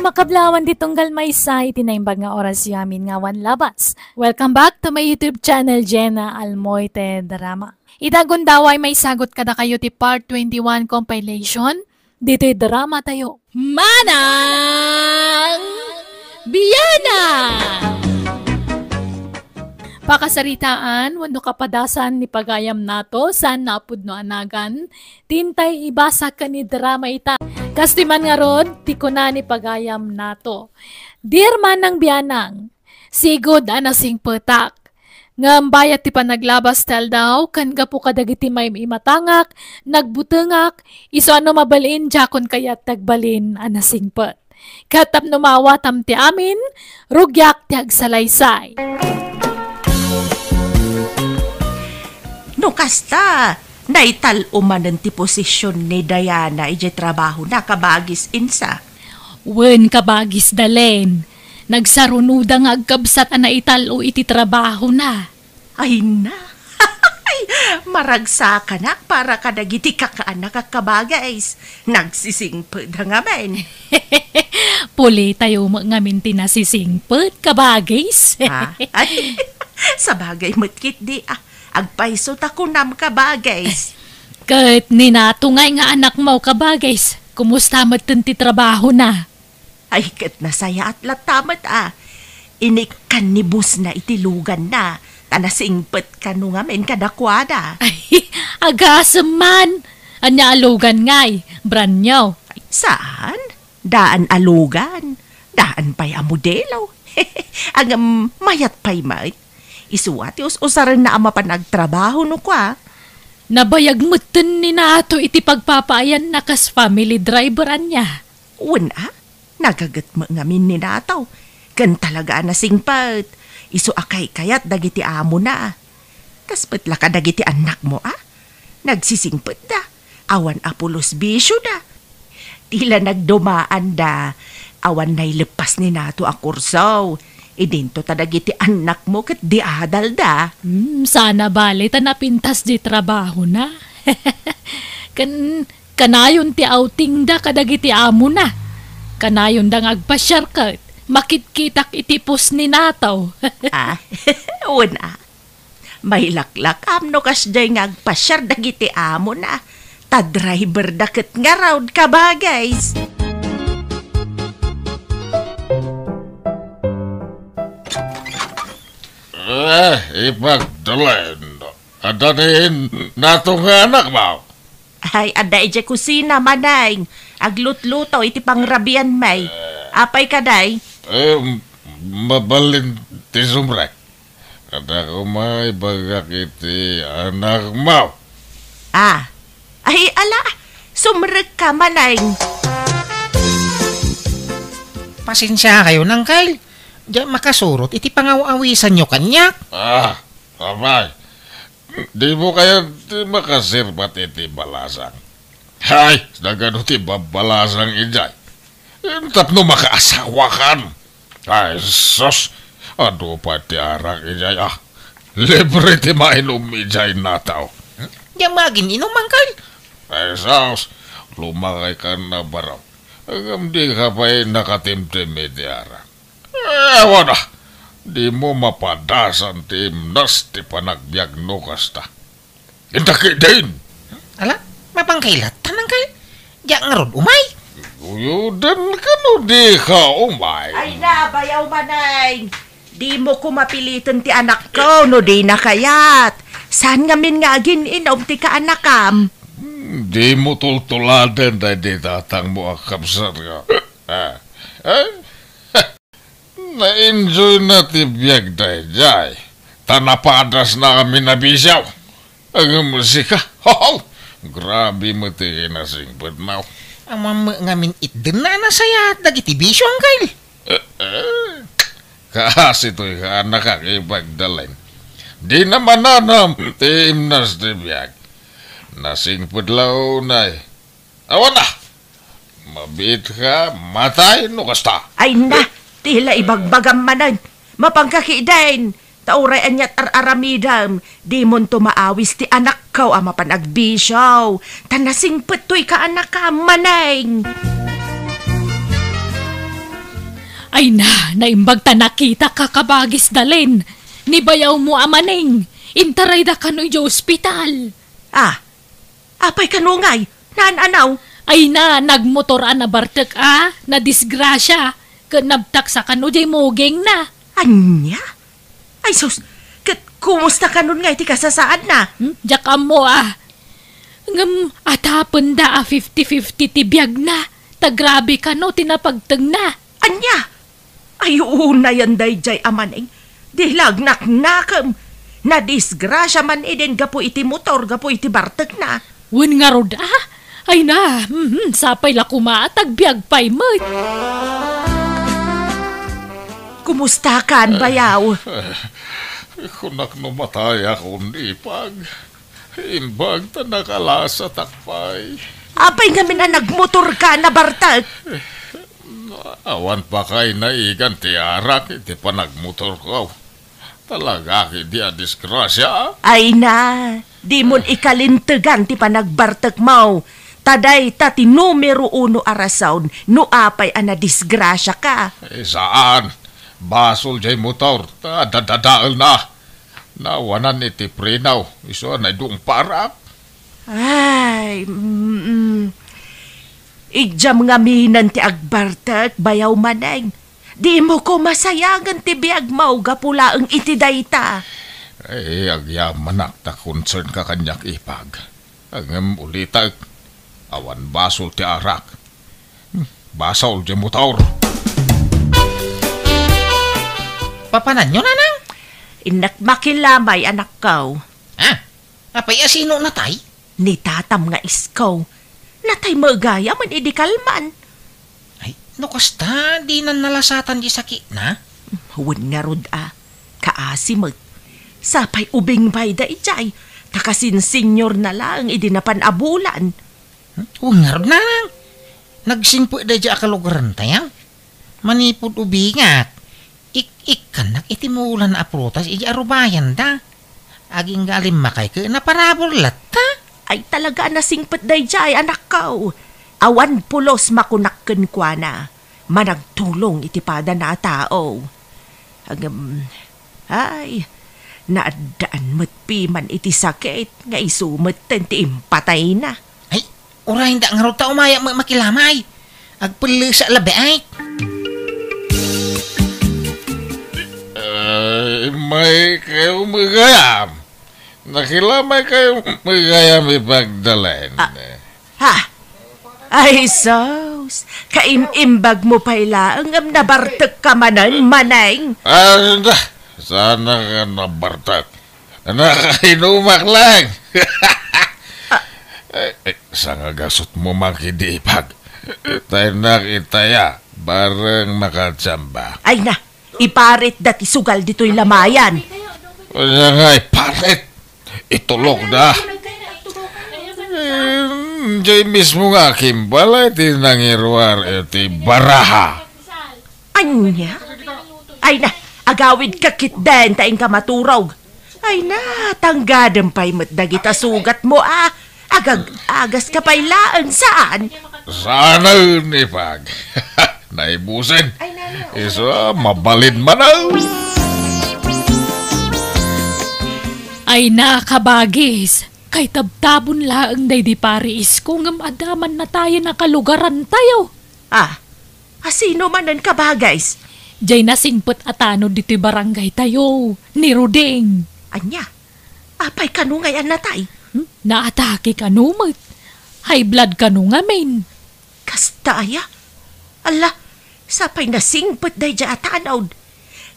makablawan ditunggal may sa itinaimbag nga oras yamin nga wan labas. Welcome back to my YouTube channel, Jenna Almoite Drama. Itagundaway may sagot kada kayo ti part 21 compilation. Dito'y drama tayo. Manang Biyana! Pakasaritaan, wano kapadasan ni pagayam nato, saan napud no anagan, tintay ibasa ka ni drama ita. Kastiman nga rod, tiko na ni pagayam nato. Dear Manang Biyanang, sigod anasing petak. Ngambayat ti panaglabas tel daw, kan gapu kadagiti may imatangak, nagbutengak, iso ano mabalin, jakon kayat tagbalin anasing pet. Katap numawatam ti amin, rugyak ti agsalaysay. No kasta, naital umanan ti posisyon ni Diana ije trabaho na kabagis insa. Wen kabagis dalen, nagsarunuda nga agkabsat na ital o iti trabaho na. Ay na, maragsa ka na para kadagiti kakaanak kakabagais. Nagsisingpad nga men. Puli tayo ngamin tinasisingpad kabagais. Ay, sa bagay matkit di agpaiso takunam kabagays. Kahit ninatungay nga anak mo kabagays, kumusta ti trabaho na? Ay kat nasaya at latamat Inikan ni bus na itilugan na. Tanasingpet ka nung amin kadakwada. Ay, agasam man. Anya alugan ngay, branyaw. Saan? Daan alugan. Daan pa'y amodelo. Ang mayat pa'y may. Isuati usaran na ama pa nagtrabaho no kwa. Nabayag mutin ni nato iti pagpapayan na kas family driver anya. Una, nagagat mo ngamin ni nataw. Gan talaga na singpat. Isu akay kayat dagiti amo na. Kaspet la ka dagiti anak mo Nagsisingpet da. Awan apulos bisyo da. Tila nagdumaan da. Awan na'y lepas ni nato a kursaw. Idinto tadagiti anak mo kat di adal da. Sana bali ta napintas di trabaho na. Kanayon ti outing da kadagiti amo na. Kanayon da ngagpasyar kat. Makitkitak itipos ni nataw. Una. May laklak amno kas day ngagpasyar dagiti amo na. Ta-driver daket nga raw kabagays. Ipagdalen. Adanin natong anak mo. Ay, ada ije kusina manay. Aglut-luto iti pangrabian may. Apay kaday? Mabalin ti sumrek. Kada ko may bagak iti anak mo. Ay ala, sumrek ka manay. Pasensya kayo nang Kyle. Diyan makasurot, iti pangawawisan nyo kanyak. Abay. Di mo kaya makasirbat iti balasang. Hay, nagano ti babalasang ijay. Tapno makaasawa kan. Ay, sos. Ano pa ti arang ijay Libre ti mainom ijay nataw. Diyan magin inuman Kyle. Ay, sos. Lumakay ka na baraw. Agam di ka pa'y nakatimtim iti arang. Ewan di mo mapadasan ti imnas ti panagbiag no kasta. Indaki din. Ala, mapangkailat tanang Kyle. Diyan nga ron umay. Uyudan ka no di ka umay. Ay na, bayaw manay. Di mo ko mapilitan ti anak ko no di nakayat. Saan ngamin nga gininom ti ka anakam? Di mo tultuladen da di tatang mo akapsar ka. Na-enjoy na ti biyag dayjay. Tanapadas na kami nabisaw. Ang musika, grabe mo ti kinasingpad now. Ang ngamin itden na nasaya dagiti bisyo ang Kyle. Kasi to'y anak ang ipagdalain. Di naman nanam ti imnas ti biyag. Nasingpad lao na Awan na! Mabit ka, matay, no kasta. Ay na! Tila ibagbagam manan. Mapangkakidain. Tauray anyat aramidam. Di mon tumaawis ti anak ko ama panagbisyaw. Tanasing petoy ka anak ka manay. Ay na, naimbag ta nakita ka kabagis dalin. Ni bayaw mo amaning. Intaray da ka no ospital. Ah, apay kanungay, nananaw. Ay na, nagmotor na bartek na disgrasya. Kanabtak sa kano jay mogeng na. Anya? Ay sus, kumusta ka nun nga iti kasasaan na? Jakam mo Ngam, atapon da 50-50 tibiyag na. Tagrabe ka no, tinapagtag na. Anya? Ay una yan day jay amaning. Dilag naknakam. Na disgrasya man eden gapo iti motor, gapo iti bartek na. Wen nga rod Ay na, sapay la kumatag biyag pay mo. Kumusta kan bayaw? Kunak no matay akong ipag. Imbag ta nakalasa takpay. Apay nga na nagmotor ka na bartek. Awan pa kay naigan ti arak, iti pa nagmotor ko. Talaga di disgrasya. Ay na, di mon ikalintegan ti panagbartek mo. Taday ti numero 1 arasaon, no apay ana disgrasya ka. Saan? Basol jay motor, dadadaal na. Nawanan iti prenaw, iso na dung parak. Ay, Idyam nga minan ti agbartek, bayaw maneng. Di mo ko masayangan ti biag mau gapula ang iti dayta. Ay, agyaman ta concern ka kanyak ipag. Ang ulitag, awan basol ti arak. Basol di motor. Papanan nyo, nanang? Inak makilamay anak ko. Apay asino natay? Ni tatam nga iskaw. Natay magaya man idikalman. Ay, no kasta, di na nalasatan di sakit na? Huwag nga rod kaasimag. Sapay ubing bay da ijay. Takasin senyor na lang idinapan abulan. Huwag nga rod, nanang. Nagsimpo da di akalugaran tayang. Manipod ubingat. Kanak itimulan na aprutas iji arubayan da. Aging galim makay ka na parabolat ta. Ay talaga nasingpet day jay anak ko. Awan pulos makunakken kwa na. Managtulong iti pada na tao. Ay, naadaan matpi man iti sakit nga isumet ti impatay na. Ay, urahin da nga raw ta umaya makilamay. Agpuli sa labi ay. May kayo magayam. Nakilamay kayo magayam ipagdalain. Ha? Ay, sos. Kaimimbag mo pala ang nabartek ka manan, maneng. Sana ka nabartak. Nakainumak lang. Sa nga gasot mo makidipag. Tayo nakitaya, bareng makatsamba. Ay na, iparit dati sugal dito'y lamayan. Kaya nga iparit. Itulog na. Diyan mismo nga kimbala iti nangirwar iti baraha. Anya? Ay na, agawid kakit den taing ka maturog. Ay na, tanggadang pa'y matdagita sugat mo agas ka pa'y laan saan? Sana yun ipag. Naibusin. Isa mabalin manaw. Ay na, kabagis. Kay tabtabon laang day di paris kung adaman na tayo nakalugaran tayo. Sino manan ka ba, guys? Diyay nasingpot atano dito'y barangay tayo, ni Ruding. Anya, apay kanungayan na tay. Naatake ka numot. High blood ka nung amin. Kastaya? Ala, sapay nasingpot day dya atanaw.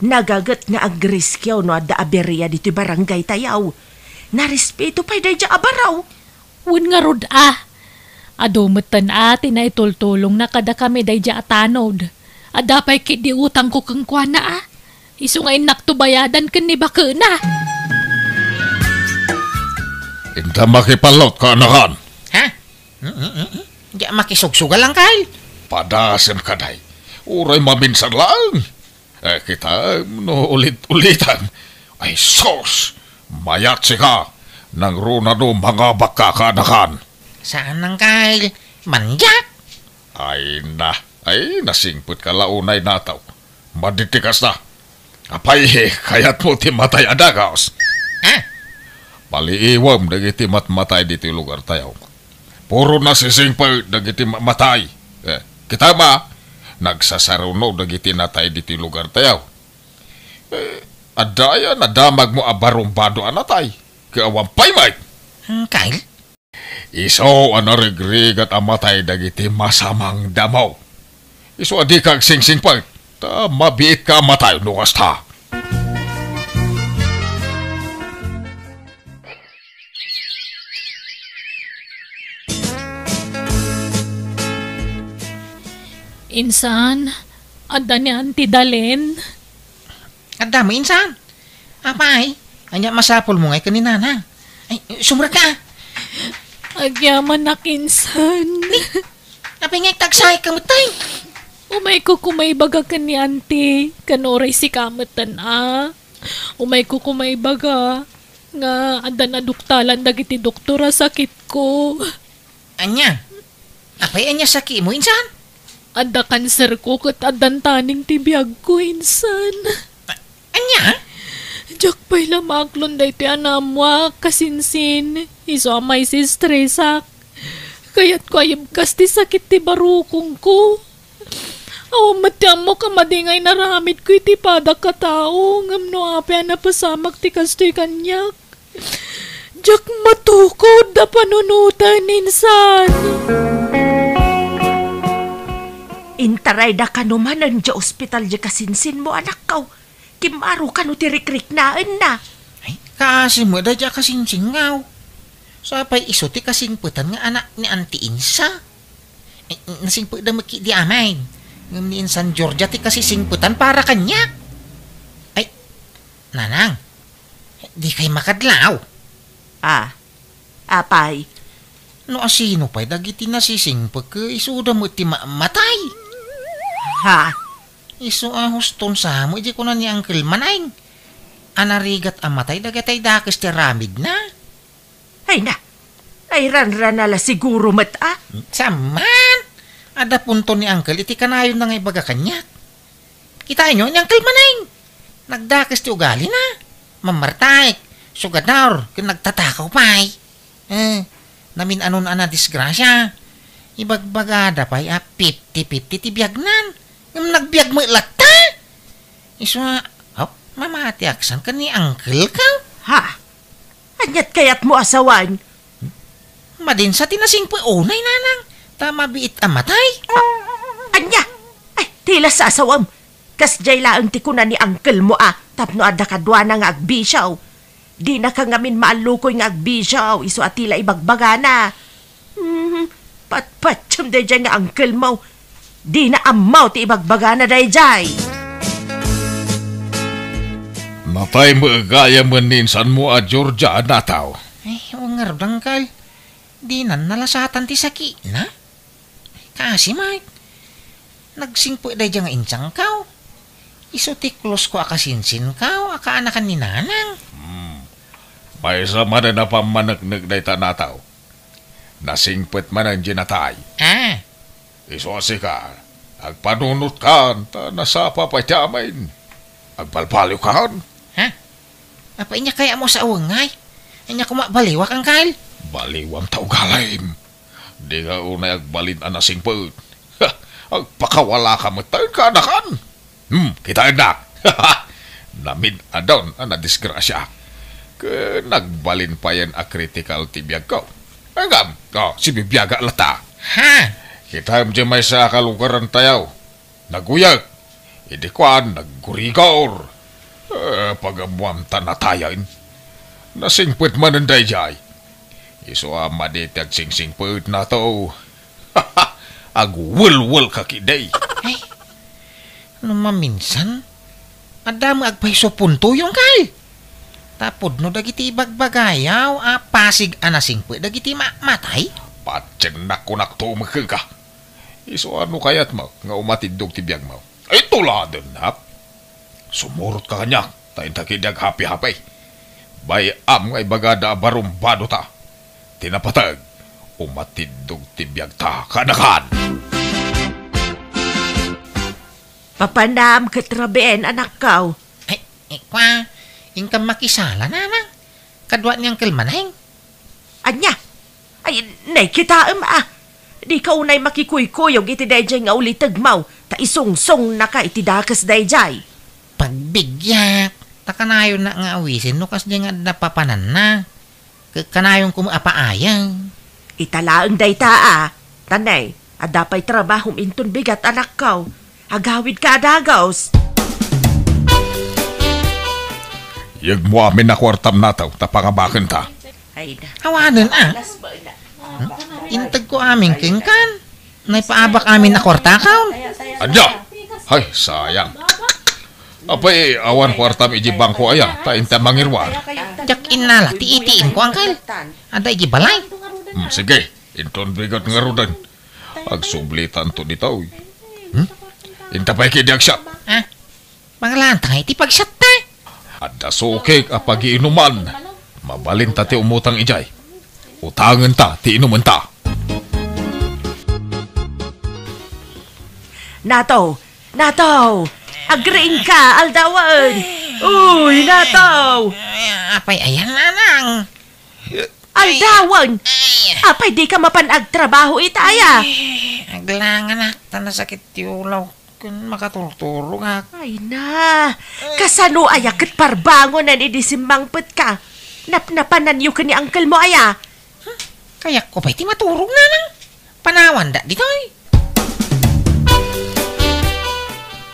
Nagagat nga agriskyaw no ada aberya dito'y barangay tayaw. Narespeto pa'y day dya abaraw. Wun nga rod Adumutan ati na itultulong na kada kami day dya atanod. Adapay kit di utang ko kang kwa na Isu ngayon naktubayadan kan ni baka na. Inta makipalot ka anakan. Ha? Di makisugsugal lang kay. Padasan ka day. Uray maminsan lang. Kita no ulit-ulitan. Ay sos! Mayat ka. Nang runa no mga baka ka anakan. Saan nang kay? Manjak? Ay nasingput ka launay nataw. Maditikas na. Apay, kayat mo ti matay adagaos. Ah, Paliiwam dagiti matmatay diti lugar tayo. Puro na sisingpal dagiti matay. Kita ba, nagsasaruno dagiti natay diti lugar tayo. Adaya nadamag mo abarumbado anatay. Kawampay may. Kyle? Iso anarigrig at amatay dagiti masamang damaw. Iso adi kag singsingpal. Ta mabiit ka matay nukas ta. Insan, adda ni Auntie Dalen. Adda mo, insan. Apay, anya masapol mo ngay kanina na. Ay, sumra ka. Agyaman na kinsan. Apay ngay tagsay kamatay. Umay ko kumay baga ka ni Auntie. Kanoray si kamatan Umay ko kumay baga. Nga adda na duktalan dagiti doktora sakit ko. Anya? Apay anya saki mo, insan? Adda kanser ko kat addan taning tibiyag ko, insan. Anya? Jak pa'y lamaklon day ti anamwa kasinsin. Iso amay si stresak. Kaya't ko ayab kas ti sakit ti barukong ko. Awa matyam mo kamadingay naramit ko iti pada katao. Ngam no apya na pasamak ti kastoy kanyak. Jak matukod da panunutan, insan. Intaray da ka naman ang di ospital di kasinsin mo, anak kaw. Kimaro ka no tirik-rik naan na. Ay, kasi mo da dya kasing singaw. So apay iso ti kasingputan nga anak ni Auntie Insa. Ay, nasingput da maki di amay. Ngam ni Insan Georgia ti kasisingputan para kanya. Ay, nanang, di kay makadlaw. Apay. No asino pa'y dagiti nasisingput ka isuda mo ti matay. Ha? Iso huston sa mo, iji ko na ni Uncle Manay. Anarigat amatay, dagatay dakis ti ramid na. Ay na. Ay ran-ran nala siguro mata. Saman! Ada punto ni Uncle, iti kanayon na ngay baga kanyak. Kita nyo ni Uncle Manay. Nagdakis ti ugali na. Mamartay, sugadar, kin nagtatakaw pa'y. Namin anon ana disgrasya. Ibagbagada pa'y 50-50 ti biyagnan. Ngam nagbiag mo ilata. Iso mamati aksan ka ni Uncle ka. Ha? Anyat kayat mo asawan? Madin sa tinasing po unay nanang. Tama biit amatay. Anya? Ay, tila sa asawam. Kas jay laang ti kuna ni Uncle mo tapno ada kadwa na nga agbisyaw. Di na ka ngamin maalukoy nga agbisyaw. Iso atila ibagbagana. Patpatsam day dyan nga Uncle mo. Di na amaw ti ibagbagana day jay. Natay mo gaya maninsan mo Georgia nataw. Ay, wangar dangkal. Di na nalasatan ti saki na. Kasi Mike, nagsingpo day dyan nga insang kaw. Iso ti close ko akasinsin kaw, akaanakan ni nanang. May sama na napamanagnig day tanataw. Nasingpit man ang ginatay. Isosi ka, agpanunot ka, nasapa pa tiyamain. Agpalpaliw ka. Ha? Apa inya kaya mo sa uwangay? Inya kumabaliwak ang kail? Baliwang tao galim. Di ka unay agbalin anasing put. Agpakawala ka matay ka anakan. Kita enak. Namin adon ana disgrasya. Nagbalin pa yan a critical tibiyag ko. Agam, si bibiyaga lata. Ha? Kita mo may sa kalugaran tayo. Naguyag. Hindi kwan, naggurigor. Pagamuam tanatayan. Nasingpit man ang dayjay. Iso amadit ag singsingpit na to. Agwul-wul kakiday. Ay, ano maminsan? Adama agpaiso punto yung kay. Tapod no dagiti bagbagayaw, pasig anasingpit dagiti matay. Patsyang nakunak to makaka. Iso ano kayat mo, nga umatidog tibiyag mo. Ay tuladan hap. Sumurot ka kanyak, tayo takidag hapi-hapi. Bayam ngay bagada barumbado ta. Tinapatag, umatidog tibiyag ta kanakan. Papanam katrabeen anak kau. Kwa, yung kam makisala nanang. Kadwa niyang kilmanahing. Anya? Ay, nay kita Di ka unay makikuy-kuyog iti dayjay nga uli tagmaw. Ta isong-song na ka iti dakas dayjay. Pagbigyak. Takanayon na nga awisin no kas nga napapanan na. Kanayon kumapaayang. Italaang dayta Tanay, adapay trabahom inton bigat anak kau. Agawid ka adagaws. Yag mo amin na kwartam nataw, tapangabakan ta. Ay na. Hawanan Intag ko aming kingkan. Naipaabak amin na kwarta kaon. Adya! Ay, sayang. Apay, awan kwartam iji bangko aya, ta inta mangirwar. Jak inala, tiitiin ko angkal. Ada iji balay. Sige, inton bigat ngarudan. Agsublitan to ditaw. Inta pa'y kidiag siya. Pangalantang iti pagsat ta. Ada sokek apagi inuman. Mabalin ta ti umutang ijay. Utangan ta, ti inuman ta. Nato! Agreeing ka, aldawan! Uy, Nato! Apay ayan nanang. Aldawan! Apay di ka mapanag trabaho itaya. Aglangan na, tanasakit tiulaw. Kung makatulturo nga. Ay na, kasano ayakit parbangon na nidisimbangpet ka. Napnapanan yu ka ni uncle mo aya. Kaya ko pa'y timaturog na lang. Panawan da dito eh.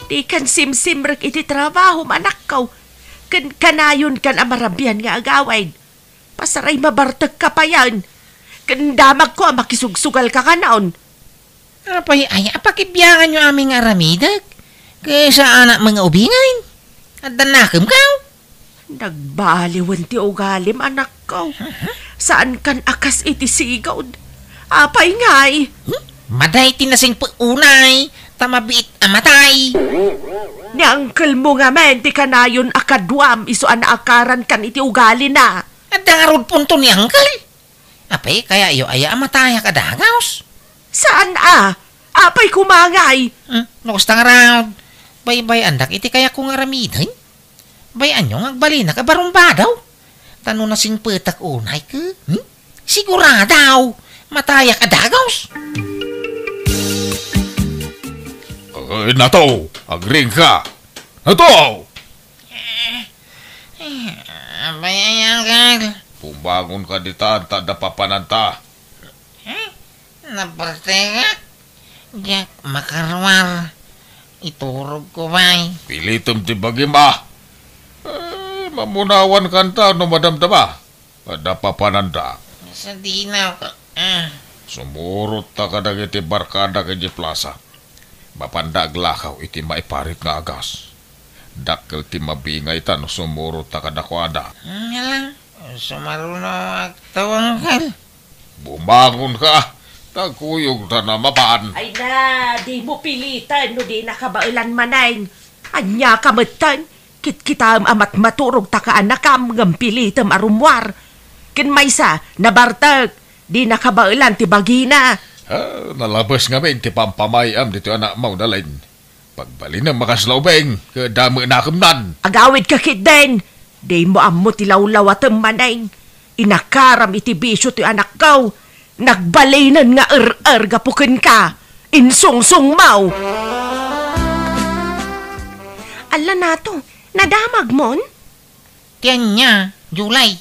Di kan simsimrek iti trabaho manak kaw. Kanayon kan amarabyan nga agawain. Pasaray mabartag ka pa yan. Damag ko makisugsugal ka kanaon. Apay ay apakibyangan nyo aming aramidag. Kaysa anak mga ubingain. At danakam kaw. Nagbaliwan ti ugalim anak ko. Saan kan akas iti sigaw? Apay ngay. Maday tinasing unay. Tamabiit amatay. Ni uncle mo nga men ti kanayon akadwam iso akaran kan iti ugali na. At dangarod punto ni uncle. Apay kaya iyo ay amatay kadagaws. Saan Apay kumangay. Nukus tangarad. Bay andak iti kaya kong aramiday. Bay anyong agbali na kabarumba daw. Tano na sing petak unay ka. Siguradaw. Mataya kadagaws. Nato! Agring ka! Nato! Bay ayan ka. Pumbangon ka dita, tada papananta. Naparte ka. Diyak makarwar. Iturog ko bay. Pilitom ti bagima. Mamunawan kanta no madamdama. Tada papananta. Sa dinaw ka. Sumurot ta kadag iti barkada kaya plaza. Mapandag lakaw iti maiparit nga agas. Dakkel ti mabingay ta no sumurot ta kadakwada. Ngalang. Sumaruno agtawang kal. Bumangon ka. Tagkuyog ta na mapaan. Ay na, di mo pilitan no di nakabailan manayin. Anya kamatan. Kitam amat maturog ta ka anakam ngam pilitam arumwar. Kin maysa, nabartag. Di nakabailan ti bagina. Nalabas nga men ti pampamayam dito anak mo dalin. Pagbali na makaslaubeng, kadami na kamnan. Agawid ka kit den. Di mo amo ti lawlaw at manayin. Inakaram iti bisyo ti anak kaw. Nagbalinan nga gapukin ka. Insungsung mau. Ala nato, nadamag mon? Tiyan niya, July.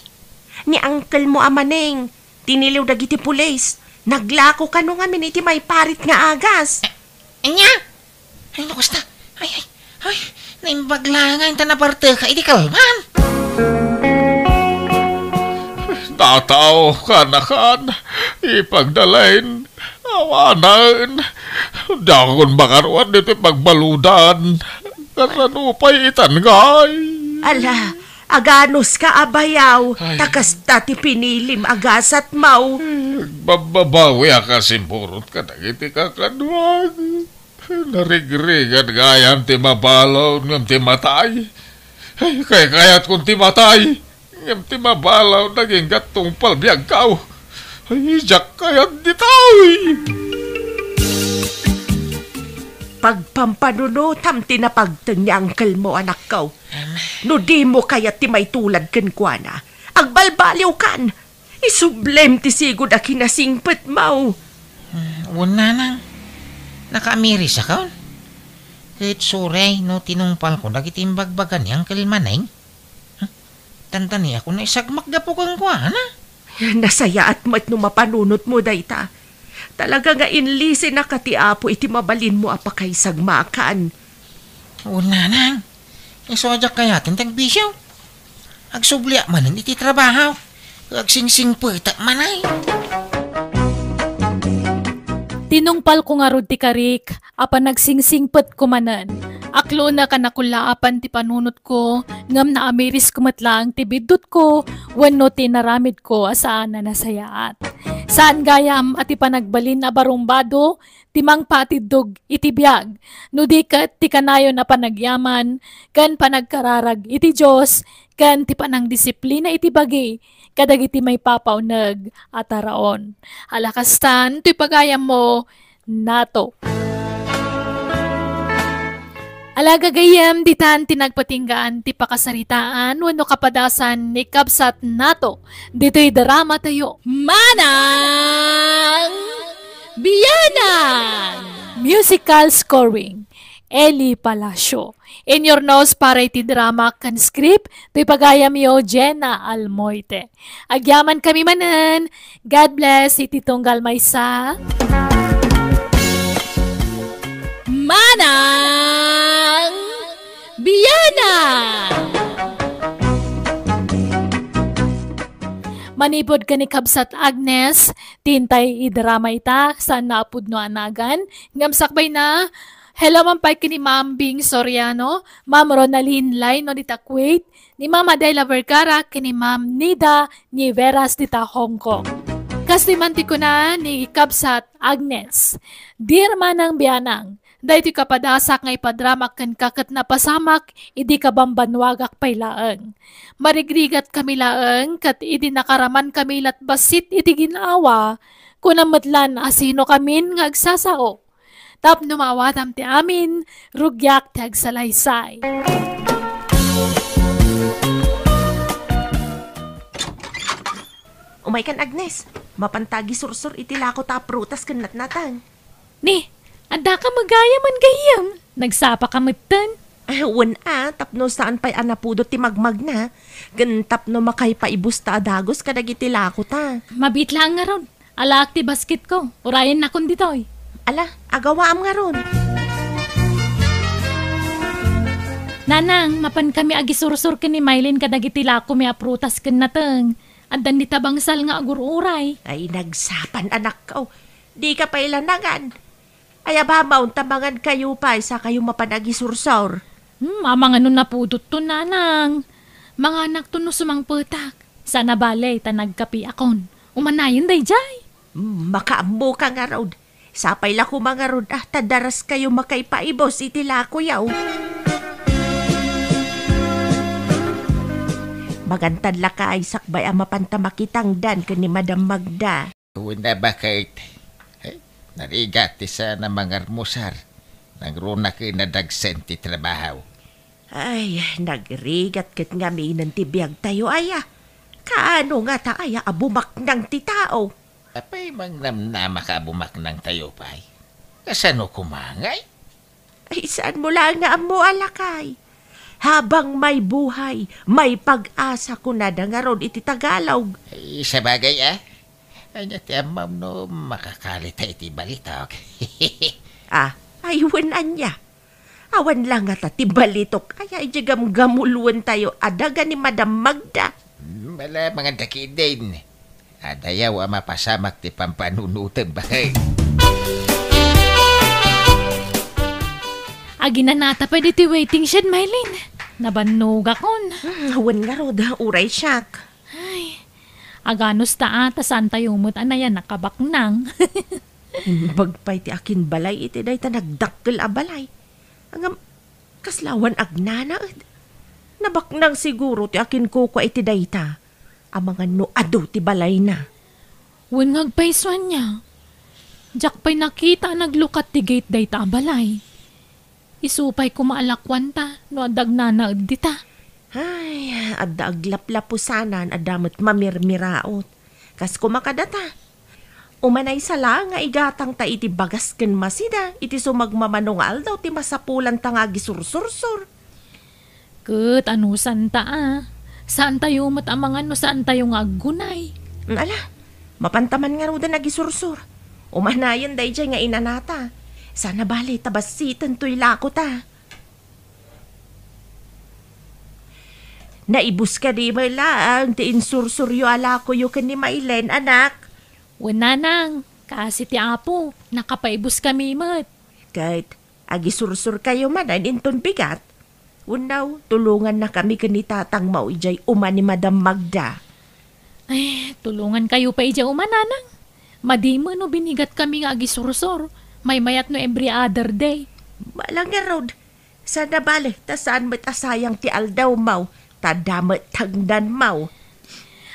Ni uncle mo amaneng. Tiniliw dagiti pulis. Naglako ka nung amin iti may parit nga agas. Anya? Ay, nukas na. Ay, naimbaglangan ta na parte ka, iti kalman. Tataw, kanakan, ipagdalain, awanan, dakon makarwan dito pagbaludan, karanupay itangay. Ala, aganos ka abayaw, takas tati pinilim agasat mau. Bababawi ka simpurot ka, nagiti ka kadwag. Narigrigan gayam ti mabalaw ngam ti matay. Ay, kayat kung ti matay. Ngam ti mabalaw naging gatong palbiag kao. Ay, jak kayat ditaw. pagpampanunutam tinapagtang ni uncle mo, anak ko. No di mo kaya ti may tulad kan kwa na. Agbalbaliw kan. Isublem ti sigod a kinasingpet mo. Wala nang. Nakaamiri sa kaon. Kahit suray, no, tinungpal ko, nagitimbagbagan niyang kalmanay. Tantani ako na isagmak na po kang kuha, na? Nasaya at mat no mapanunot mo, dayta. Talaga nga inlisi na katiapo iti mabalin mo apakay sagmakan. Wala nang. Isodyak kaya tintang bisyo. Agsubli manan iti trabaho. Agsingsing po itak manay. Tinungpal ko nga rod ti karik, apan nagsingsingpet ko manan. Aklo na kanakulaapan ti panunot ko, ngam na amiris kumatlang ti bidot ko, wano ti naramid ko asaan na nasayaat. Saan gayam at ipanagbalin na barumbado, timang patidog iti biyag, no di kat ti kanayo na panagyaman, kan panagkararag iti Diyos, kan ti panang disiplina iti bagi, kadag iti may papaunag at araon. Alakastan, ti pagayam mo, nato. Alagagayam ditan tinagpatinggaan ti pakasaritaan wano kapadasan ni Kabsat nato. Dito'y drama tayo. Manang Biyanan! Musical scoring. Eli Palacio. In your nose para iti drama kan script, to'y pagayam yo Jenna Almoite. Agyaman kami manan. God bless iti tunggal maysa. Manang Biyanan! Manipod ka ni Kabsat Agnes, tintay idrama ita, saan naapod no anagan, ngamsakbay na, hello mampay ki ni Ma'am Bing Soriano, Ma'am Ronaline Lai no dita Kuwait, ni Ma'am Adela Vergara, ki ni Ma'am Nida Niveras dita Hong Kong. Kastimanti ko na ni Kabsat Agnes, Dear Manang Biyanang, dahil iti kapadasak nga ipadramak kan kakat na pasamak, idi ka bambanwagak pay laeng. Marigrigat kami laeng, kat idi nakaraman kami lat basit iti ginawa, kunamatlan asino kamin nga agsasao. Tap numawatam ti amin, rugyak ti agsalaysay. Umay kan Agnes, mapantagi sursur iti lako ta prutas kan natnatan. Ni, anda ka magayaman gayam. Nagsapa ka matan. Tapno saan pa'y anapudot ti magmag na. Gan tapno makay paibus ta adagos kadag iti lako ta. Mabit lang nga ron. Alaak ti basket ko. Urayan na kun ditoy. Ala, agawaam nga ron. Nanang, mapan kami agisursur ka ni Mylene kadag iti lako may aprutas kan nateng. Andan di tabangsal nga agur-uray. Ay, nagsapan anak ko. Di ka pa ilanagan. Ay ababaw, tabangan kayo pa, isa kayo mapanagisursor. Mga nun napudot to, nanang. Mga anak to no sumang petak. Sana balay, tanagkapi akon. Umanayon day jay. Makaambo ka nga rod. Sapay la ko mga rod, tadaras kayo makaipaibos, itila ko yaw. Magantad la ka ay sakbay ang mapantamakitang dan ka ni Madam Magda. Wala ba kahit narigat isa na mga armusar. Nagruna kayo na dagsen ti trabaho. Ay, nagrigat kat nga may nantibiyag tayo aya. Kaano nga ta aya abumak ng ti tao? Apay mang namnama ka abumak ng tayo pa'y. Kasano kumangay? Ay, saan mo lang nga mo alakay? Habang may buhay, may pag-asa ko na dangaron iti Tagalog. Ay, sa bagay Ay, ti amam no makakalit iti balitok. Aywan anya. Awan lang nga ti balitok. Ay, gamulwan tayo. Adaga ni Madam Magda. Wala mga daki din. Adayaw ang mapasamak ti pampanunutan bakay. Aginanata pa di ti waiting shed, Mylene. Nabanog akon. Awan nga rod, uray siyak. Ay, aganos ta saan tayo mo't anayan nakabaknang. Bagpay ti akin balay iti day ta nagdakkel a balay. Ang kaslawan agnana. Nabaknang siguro ti akin kuko iti day ta. Ang mga noado ti balay na. Wen ngagpaiswan niya. Jak pa'y nakita naglukat ti gate day ta balay. Isupay ko maalakwan ta, no adag na dita. Ay, adda aglaplapusanan, adamat mamirmiraot. Kas kumakadata. Umanay sala nga igatang ta iti bagas ken masida, iti sumagmamanungal daw ti masapulan ta nga gisursursur. Ket anusan ta Saan tayo matamangan no saan tayo nga aggunay? Ala, mapantaman nga ruda nagisursur. Umanayan day dyan nga inanata. Sana bali tabasitan to'y lako ta. Naibus ka di may laang ti insursuryo ala ko yu kan ni Mailen, anak. Wala nang, kasi ti apo, nakapaibos kami mat. Kahit agisursur kayo man ay inton bigat. Unaw, tulungan na kami kanitatang maujay uman ni Madam Magda. Ay, tulungan kayo pa ija umananang. Madimo no binigat kami nga agisursur. May mayat no every other day. Malang nga rod. Sana bali, tasaan mo't asayang ti aldaw mau. Tadamat tagdan mau.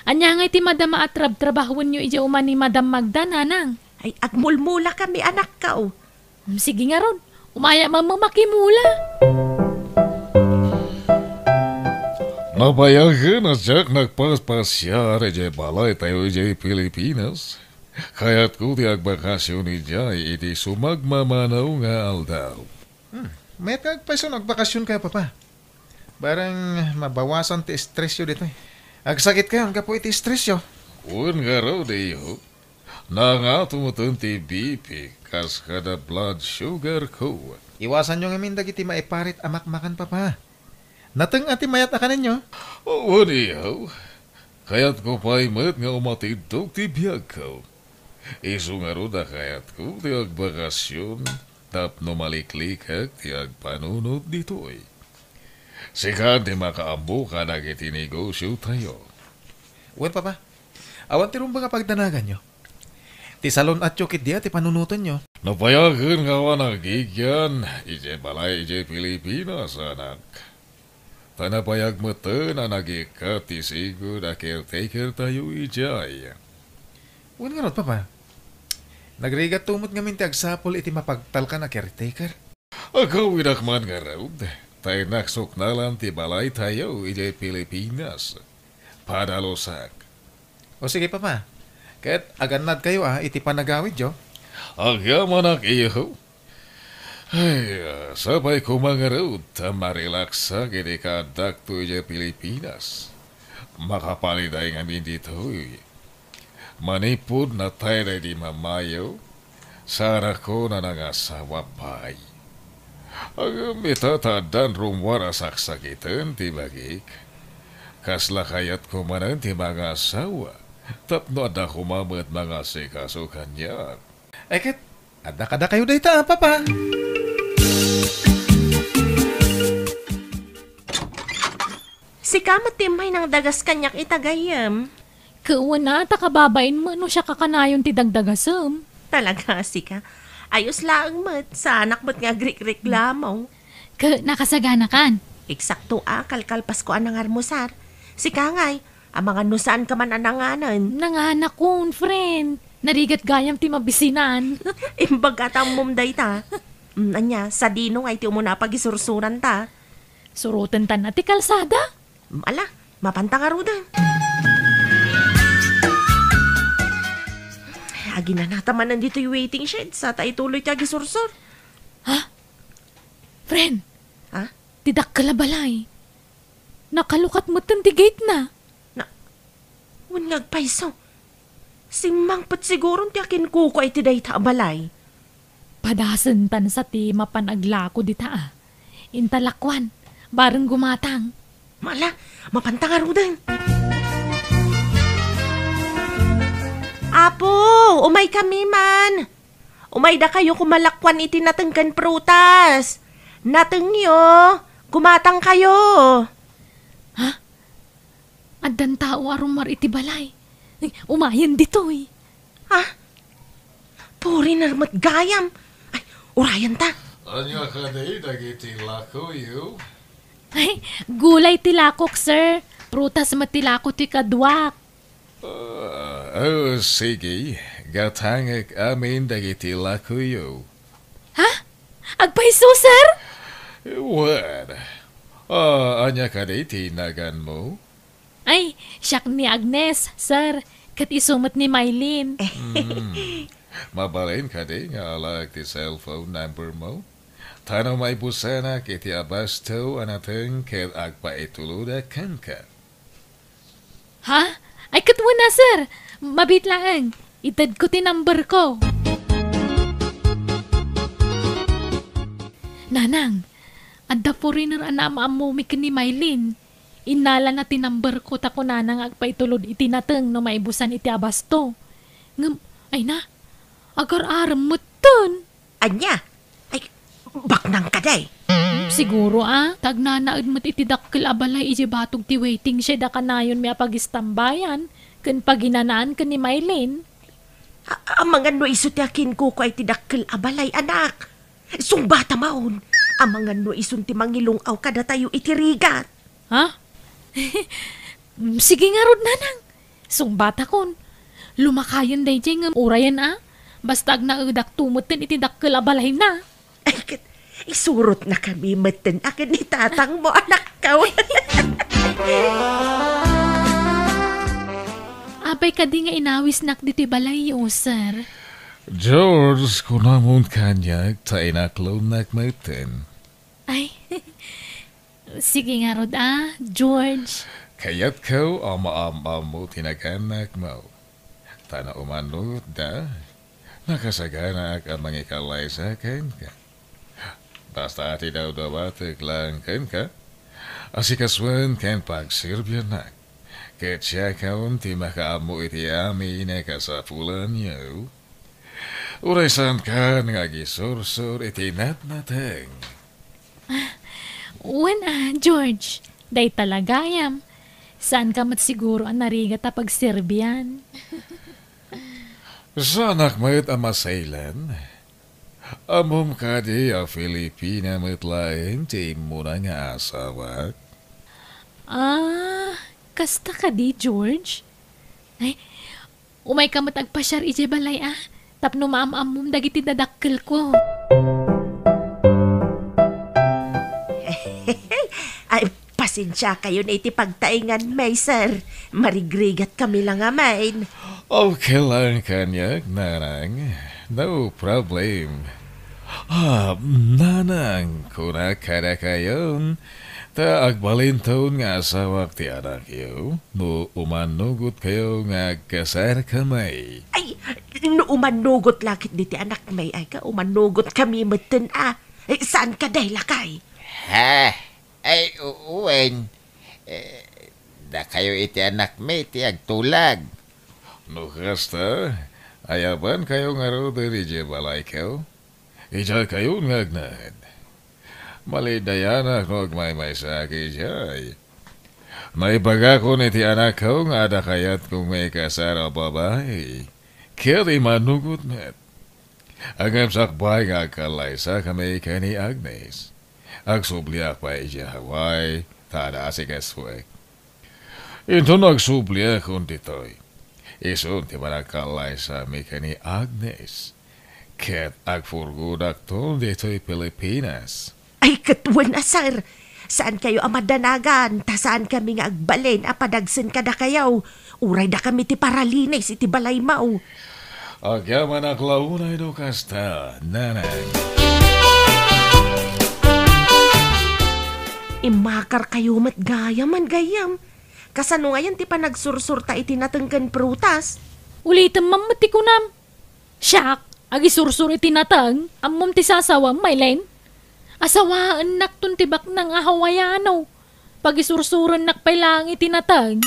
Anya nga iti Madam atrab-trabahon nyo ija uman ni Madam Magda, nanang. Ay, agmulmula kami anak ka o. Sige nga ron, umaya mamamakimula. Napayagan na Jack nagpaspasya iti balay tayo iti Pilipinas. Kaya't ko ti agbakasyon ni Jay iti sumagmamanaw nga aldaw. May kagpaso nagbakasyon kayo, papa. Barang mabawasan ti stress yo dito. Agsakit kayo, ka po iti stress yo. Un nga raw deyo, na nga tumutun ti BP kas kada blood sugar ko. Iwasan nyo nga mindag iti maiparit amakmakan, papa. Nateng ati mayat akanan nyo. Oo niyaw, kaya't ko pa'y mat nga umatidog ti biyag ko. Isu nga ro da kayat ko ti agbakasyon tapno maliklikak ti agpanunod ditoy. Sikan ti makaambo ka nagiti negosyo tayo. Well, papa, awan ti rumba nga pagdanagan nyo. Ti salon at yukit diya ti panunutan nyo. Napayagan nga wa nagigyan, ije balay ije Pilipinas, anak. Tanapayag mo to na nagikat ti sigod a caretaker tayo ijay. Well nga ron, papa. Nagrigat tumot nga minti agsapol iti mapagtal ka na caretaker. Agawin akman nga raw, tayo naksok na lang ti balay tayo ije Pilipinas. Padalosak. O sige, papa. Kahit aganad kayo iti panagawid yo. Agaman ak iyo. Ay, sabay ko mga raw, tamarelaksa gini kadak to ije Pilipinas. Makapaliday nga min dito. Manipod na tayo di mamayo, sana ko na nangasawa pa'y. Ang mitatadan rumwara saksakitan ti bagik. Kasla kayat ko manan ti mga asawa, tapno ada kumamat mga sikaso kanya. Ay kat, ada kayo dayta, papa. Si kamat timay ng dagas kanyak itagayam. Kauna, takababain mo no siya kakanayon ti dagdagasam. Talaga si ka. Ayos lang mat, sa anak mo't nga grik-reklamo. Nakasagana kan. Eksakto kalkalpas ko anang armusar. Si kangay, ang mga nusaan ka man ananganan. Nanganak ko, friend. Narigat gayam ti mabisinan. Imbag atang mumday ta. Anya, sa dino nga iti umuna pagisursuran ta. Surutan tan na ti kalsada. Ala, mapanta nga ruda. Agi na nataman nandito yung waiting shed sa taituloy tiya gisursur. Ha? Friend, Ha? tidak kalabalay. Nakalukat mo tan ti gate na. Unngag paiso. Simangpat siguro ti akin kuko ay ti day balay. Padasan tan sa ti mapanaglako dita Intalakwan, bareng gumatang. Mala, mapanta nga rudan. Apo, umay kami man. Umay da kayo kumalakwan iti natengkan prutas. Natengyo, gumatang kayo. Addan tao arumar iti balay. Umayan dito Puri narmat gayam. Ay, urayan ta. Anya ka day, dagiti lako yu. Ay, gulay tilakok, sir. Prutas matilako ti kadwak. Sige, gatangak amin dagiti lako yu. Ha? Agpaiso, sir? Well, anya ka di tinagan mo? Ay, siyak ni Agnes, sir. Kat isumot ni Mylene. Mabalin ka di nga alag ti cellphone number mo? Tanaw may busana kiti abasto anateng ket agpaituludakan ka. Ha? Ay, katwa na, sir. Mabit lang. Itad ko ti number ko. Nanang, adda po rin ang anamamumik ni Mylene. Inala na ti number ko tako nanang agpaitulod itinateng no maibusan iti abasto. Ay na, agar-aram mo ton. Anya? Ay, baknang ka day. Siguro tagnanaad mo't itidakkel abalay iji batog ti waiting siya da kanayon may pagistambayan. Kan paginanaan ka ni Mylene. Ang mga no iso ti akin ko ay tidakkel abalay anak. Sungbata maon. Ang mga no isun ti mangilong aw kada tayo itirigat. Ha? Sige nga rod nanang. Sungbata kon. Lumakayan day jay ng urayan Basta ag naudak tumutin itidakkel abalay na. Ay, isurot na kami maten akin ni tatang mo anak ka. Abay ka di nga inawis nak dito balay sir. George, kunamon kanyag ta inaklon nakmeten. Ay, sige nga rod George. Kayat ko ama-ama mo tinaganak mo. Tana umanod da. Nakasaganak ang mga kalay sa akin ka. Basta ati daw dawatik lang kan ka. Asikaswan kan pagsirbianak. Ket siya kaon ti makaamu iti ami na kasapulan niyo. Uraysan ka nga gisursur iti natnateng. Wen George. Day talagayam. Saan ka mat siguro ang narigat a pagserbian? Sa anak mo't amasailan. Amom ka di a Filipina mo't lain ti muna nga asawa. Kasta ka di, George? Ay, umay ka matagpasyar ije balay Tapno maam-amom dagiti dadakkel ko. Ay, pasensya kayo na iti pagtaingan, may sir. Marigrigat kami lang amain. Okay lang kanyag, nanang. No problem. Nanang, kuna kada kayon. Ta agbalinton nga asawak ti anak yo. No umanugot kayo nga kasar kamay. Ay, no umanugot lakit di ti anak may ay ka. Umanugot kami maten Ay, saan ka day lakay? Ha? Ay, uwen. Da kayo iti anak may iti agtulag. No kasta, ayaban kayo nga ro diri je balay kayo. Ija kayo ngagnad. Malidayanak no agmay sa aki jay. Naibaga ko ni ti anak ko nga ada kayat kung may kasara babae. Kaya di manugot met. Agam sakbay nga kalay sa kami kani Agnes. Agsubliak pa ija Hawaii, tada asikaswek. Ito nagsubliak kung ditoy. Isun ti manakalay sa mi kani Agnes. Ket agfurgudak tol ditoy Pilipinas. Ay, katwan sir. Saan kayo amadanagan? Ta saan kami nga agbalin? Apadagsin ka da kayaw. Uray da kami ti paralinis iti balay mau. Agyaman aklaunay do kasta, nanang. Imakar kayo mat gayam. Kasano ngayon ti panagsursurta iti natengken prutas? Ulitin mamati ko nam. Siyak, agisursur iti natang. Amom ti sasawam, Mylene. Asawaan nak tuntibak ng ahawayano. Pagisursuran nak pailang iti natang.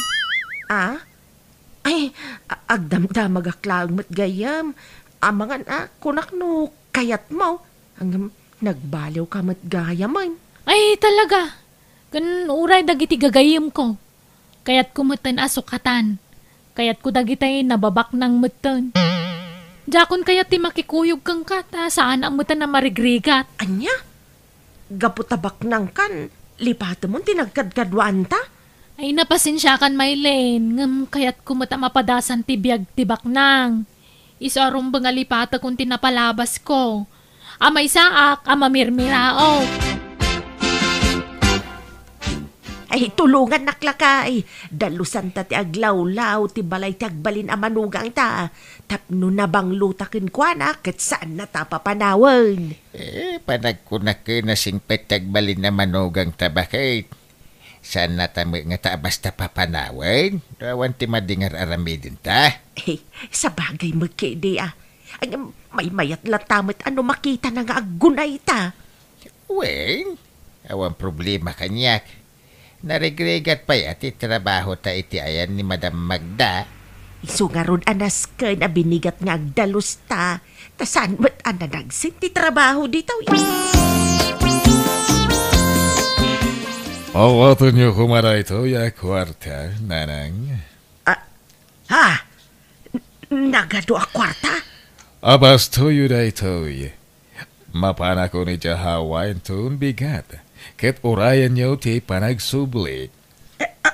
Ay, agdamdamag aklang mat gayam. Amangan kunak no kayat mo. Hanggang nagbaliw ka mat gayaman. Ay, talaga. Kan uray dagiti gagayim ko. Kayat kumatan asukatan. Kayat ko dagitay nababak ng mutan. Jakon kayat ti makikuyog kang kata saan ang mutan na marigrigat. Anya? Gaputabak nang kan. Lipata mo tinagkadkadwaan ta? Ay napasensya kan Mylene. Ngam kayat kumata mapadasan ti biyag tibak nang. Isarong bangalipata kung tinapalabas ko. Amay saak, amamirmirao. Ay, tulungan naklakay. Dalusan ta ti aglaw-law, ti balay ti agbalin a manugang ta. Tapno na bang lutakin kwa na, kat saan na ta papanawan. Panagkunak na sing petagbalin na manugang tabakit. Saan na tamo nga ta basta papanawan? Rawan ti madingar aramidin ta. Sa bagay magkede Ay, may mayat latamit ano makita na nga agunay ta. Wen, awan problema kanyak. Narigregat pa iti trabaho ta iti ayan ni Madam Magda. Isu nga ron anas ka na binigat nga agdalos ta. Ta saan mo't ananagsin ti trabaho dito? Awato niyo kumaray to ya kwarta, nanang. Nagado a kwarta? Abas toyo day toy. Mapana ko ni Hawain to bigat. Ket orayan niyo ti panagsubli.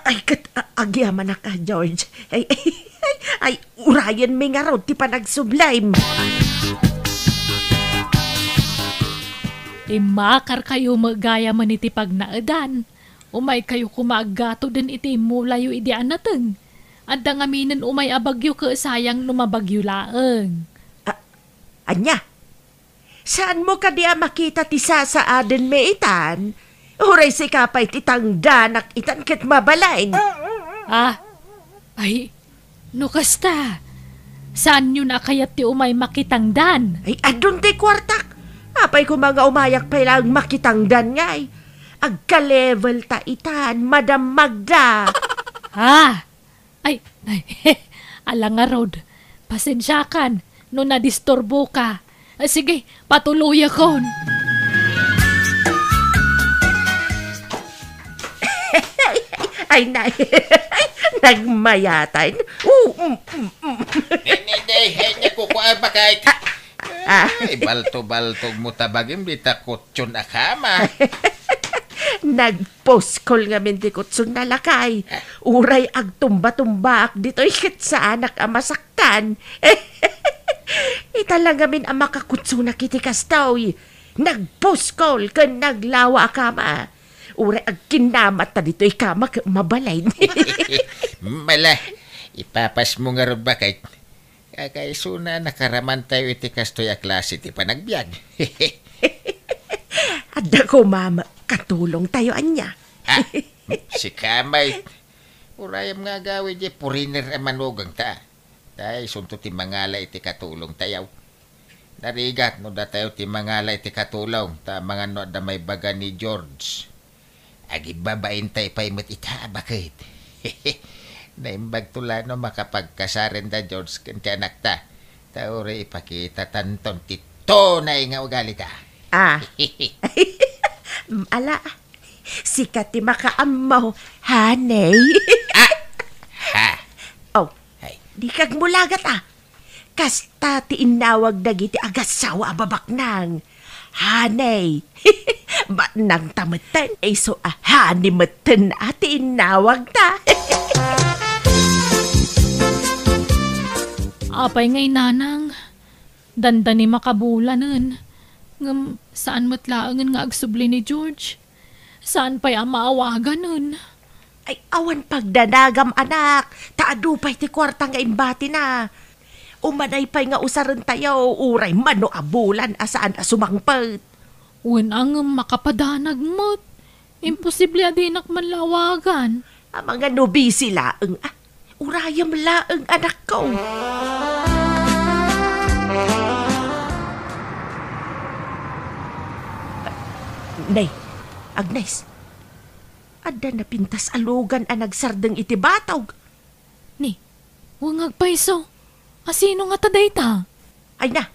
Ay, kat agyaman na ka, George. Ay, urayan may nga raw ti panagsublime. Makar kayo magaya man iti pagnaadan. Umay kayo kumagato din iti mulayo idi anateng. Adda ngaminan umay abagyo ka sayang lumabagyo laeng. Anya? Saan mo ka diya makita ti sa aden me itan? Huray si kapay titang danak itan ket mabalain. Ay, no kasta. Saan nyo na kayat ti umay makitang dan? Ay, adun ti kwartak. Apay ko mga umayak pa lang makitang dan ngay. Agka-level ta itan, Madam Magda. Ay, ala nga Rod. Pasensyakan, no nadisturbo ka. Sige, patuloy akon. Ay, nagmayatan. Hindi, henya ko ko bakit. Ay, balto-baltog mo tabagim, di takot yun akama. Nag-post call nga minti kutsun na lakay. Uray agtumba-tumbak dito ikit sa anak ang masaktan. Ita lang gamin ang makakutsun na kitikastaw. Nag-post call ka naglawa akama. Uray agkinamat ta dito ikama mabalay. Mala, ipapas mo nga rin bakit. Kakaiso na nakaraman tayo iti kastoy a klase ti panagbiag. Adda ko mama, katulong tayo anya. Si Kamay. Urayam nga gawin di puriner ang manugang ta. Tay, sunto ti mangala iti katulong tayaw. Narigat no da tayo ti mangala iti katulong. Ta mga no da may baga ni George. Agibabain tayo pa'y mat ita, bakit? Naimbag tula no makapagkasaren da George kanti anak ta. Tauri ipakita tanton tito na nga ugali ta. Ala, sikat ti makaamaw, hanay. Oh, di kag mulagat Kasta ti inawag dagiti agasawa ababaknang. Hanay. Ba't nang tamatan ay so hanimatan ati inawag ta. Apay ngay nanang. Danda ni makabulanan. Ngam, saan matlaangan nga agsubli ni George? Saan pa'y maawagan nun? Ay, awan pagdanagam anak. Taado pa'y ti kwarta nga imbati na. Umanay pa'y nga usaran tayo. Uray mano abulan asaan asumangpet. Wen ang makapadanag mo't. Imposible adinak manlawagan. Ang mga nobisi laeng. Urayam laeng anak ko. Nay, Agnes. Adda na pintas alugan ang nagsardeng iti batog. Ni, huwag agpaiso. Asino nga taday ta? Ay na,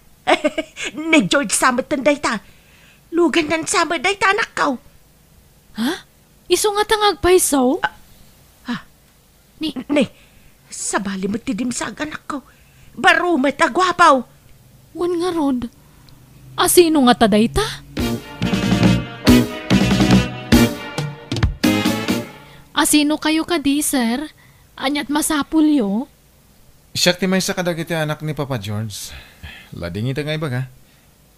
ni George Samet tanday ta. Lugan nan Samet day ta anak ko. Ha? Iso nga tang agpaiso? Ni, sabali mo tidim sa anak ko. Baro met agwapaw. wan nga Rod. Asino nga taday ta? Asino kayo ka di, sir? Anyat masapulyo? Siyak ti may sa kadagiti anak ni Papa George. Lading ita nga iba ka.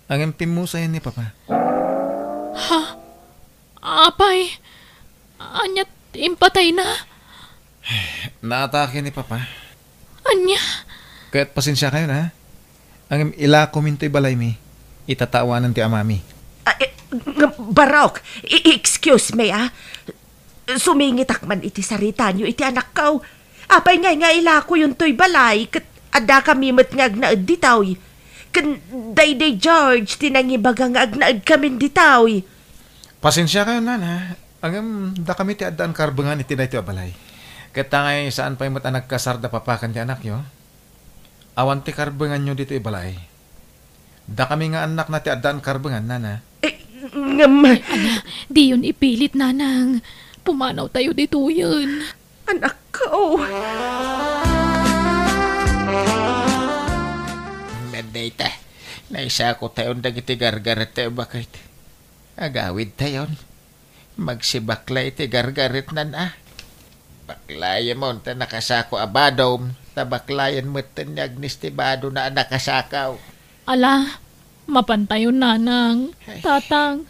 Ang empimusayan ni Papa. Ha? Apay, anyat patay na. Naatake ni Papa. Anya? Kaya't pasensya kayo na. Ang ila kuminto'y balay mi. Itatawanan ti amami. Barok, excuse me Sumingitak man iti sarita nyo iti anak kaw. Apay nga ila ko yung to'y balay kat ada kami matngag na ditaw. Kan day George tinangibaga nga agnaag kami ditaw. Pasensya kayo na. Ang da kami ti adaan karbangan iti na iti abalay. Katangay saan pa imot anak kasarda papakan ti anak nyo. Awan ti karbangan nyo dito ibalay. Da kami nga anak na ti adaan karbangan, nana. Ana, di yun ipilit, nanang. Pumanaw tayo dito yun. Anak ko. Mandayta, naisa ko tayon dagiti gargaret tayo bakit. Agawid tayon. Magsibakla iti gargaret na. Baklayan mo, ta nakasako abadom. Tabaklayan mo tanyag nistibado na nakasakaw. Ala, mapantayon, nanang. Tatang,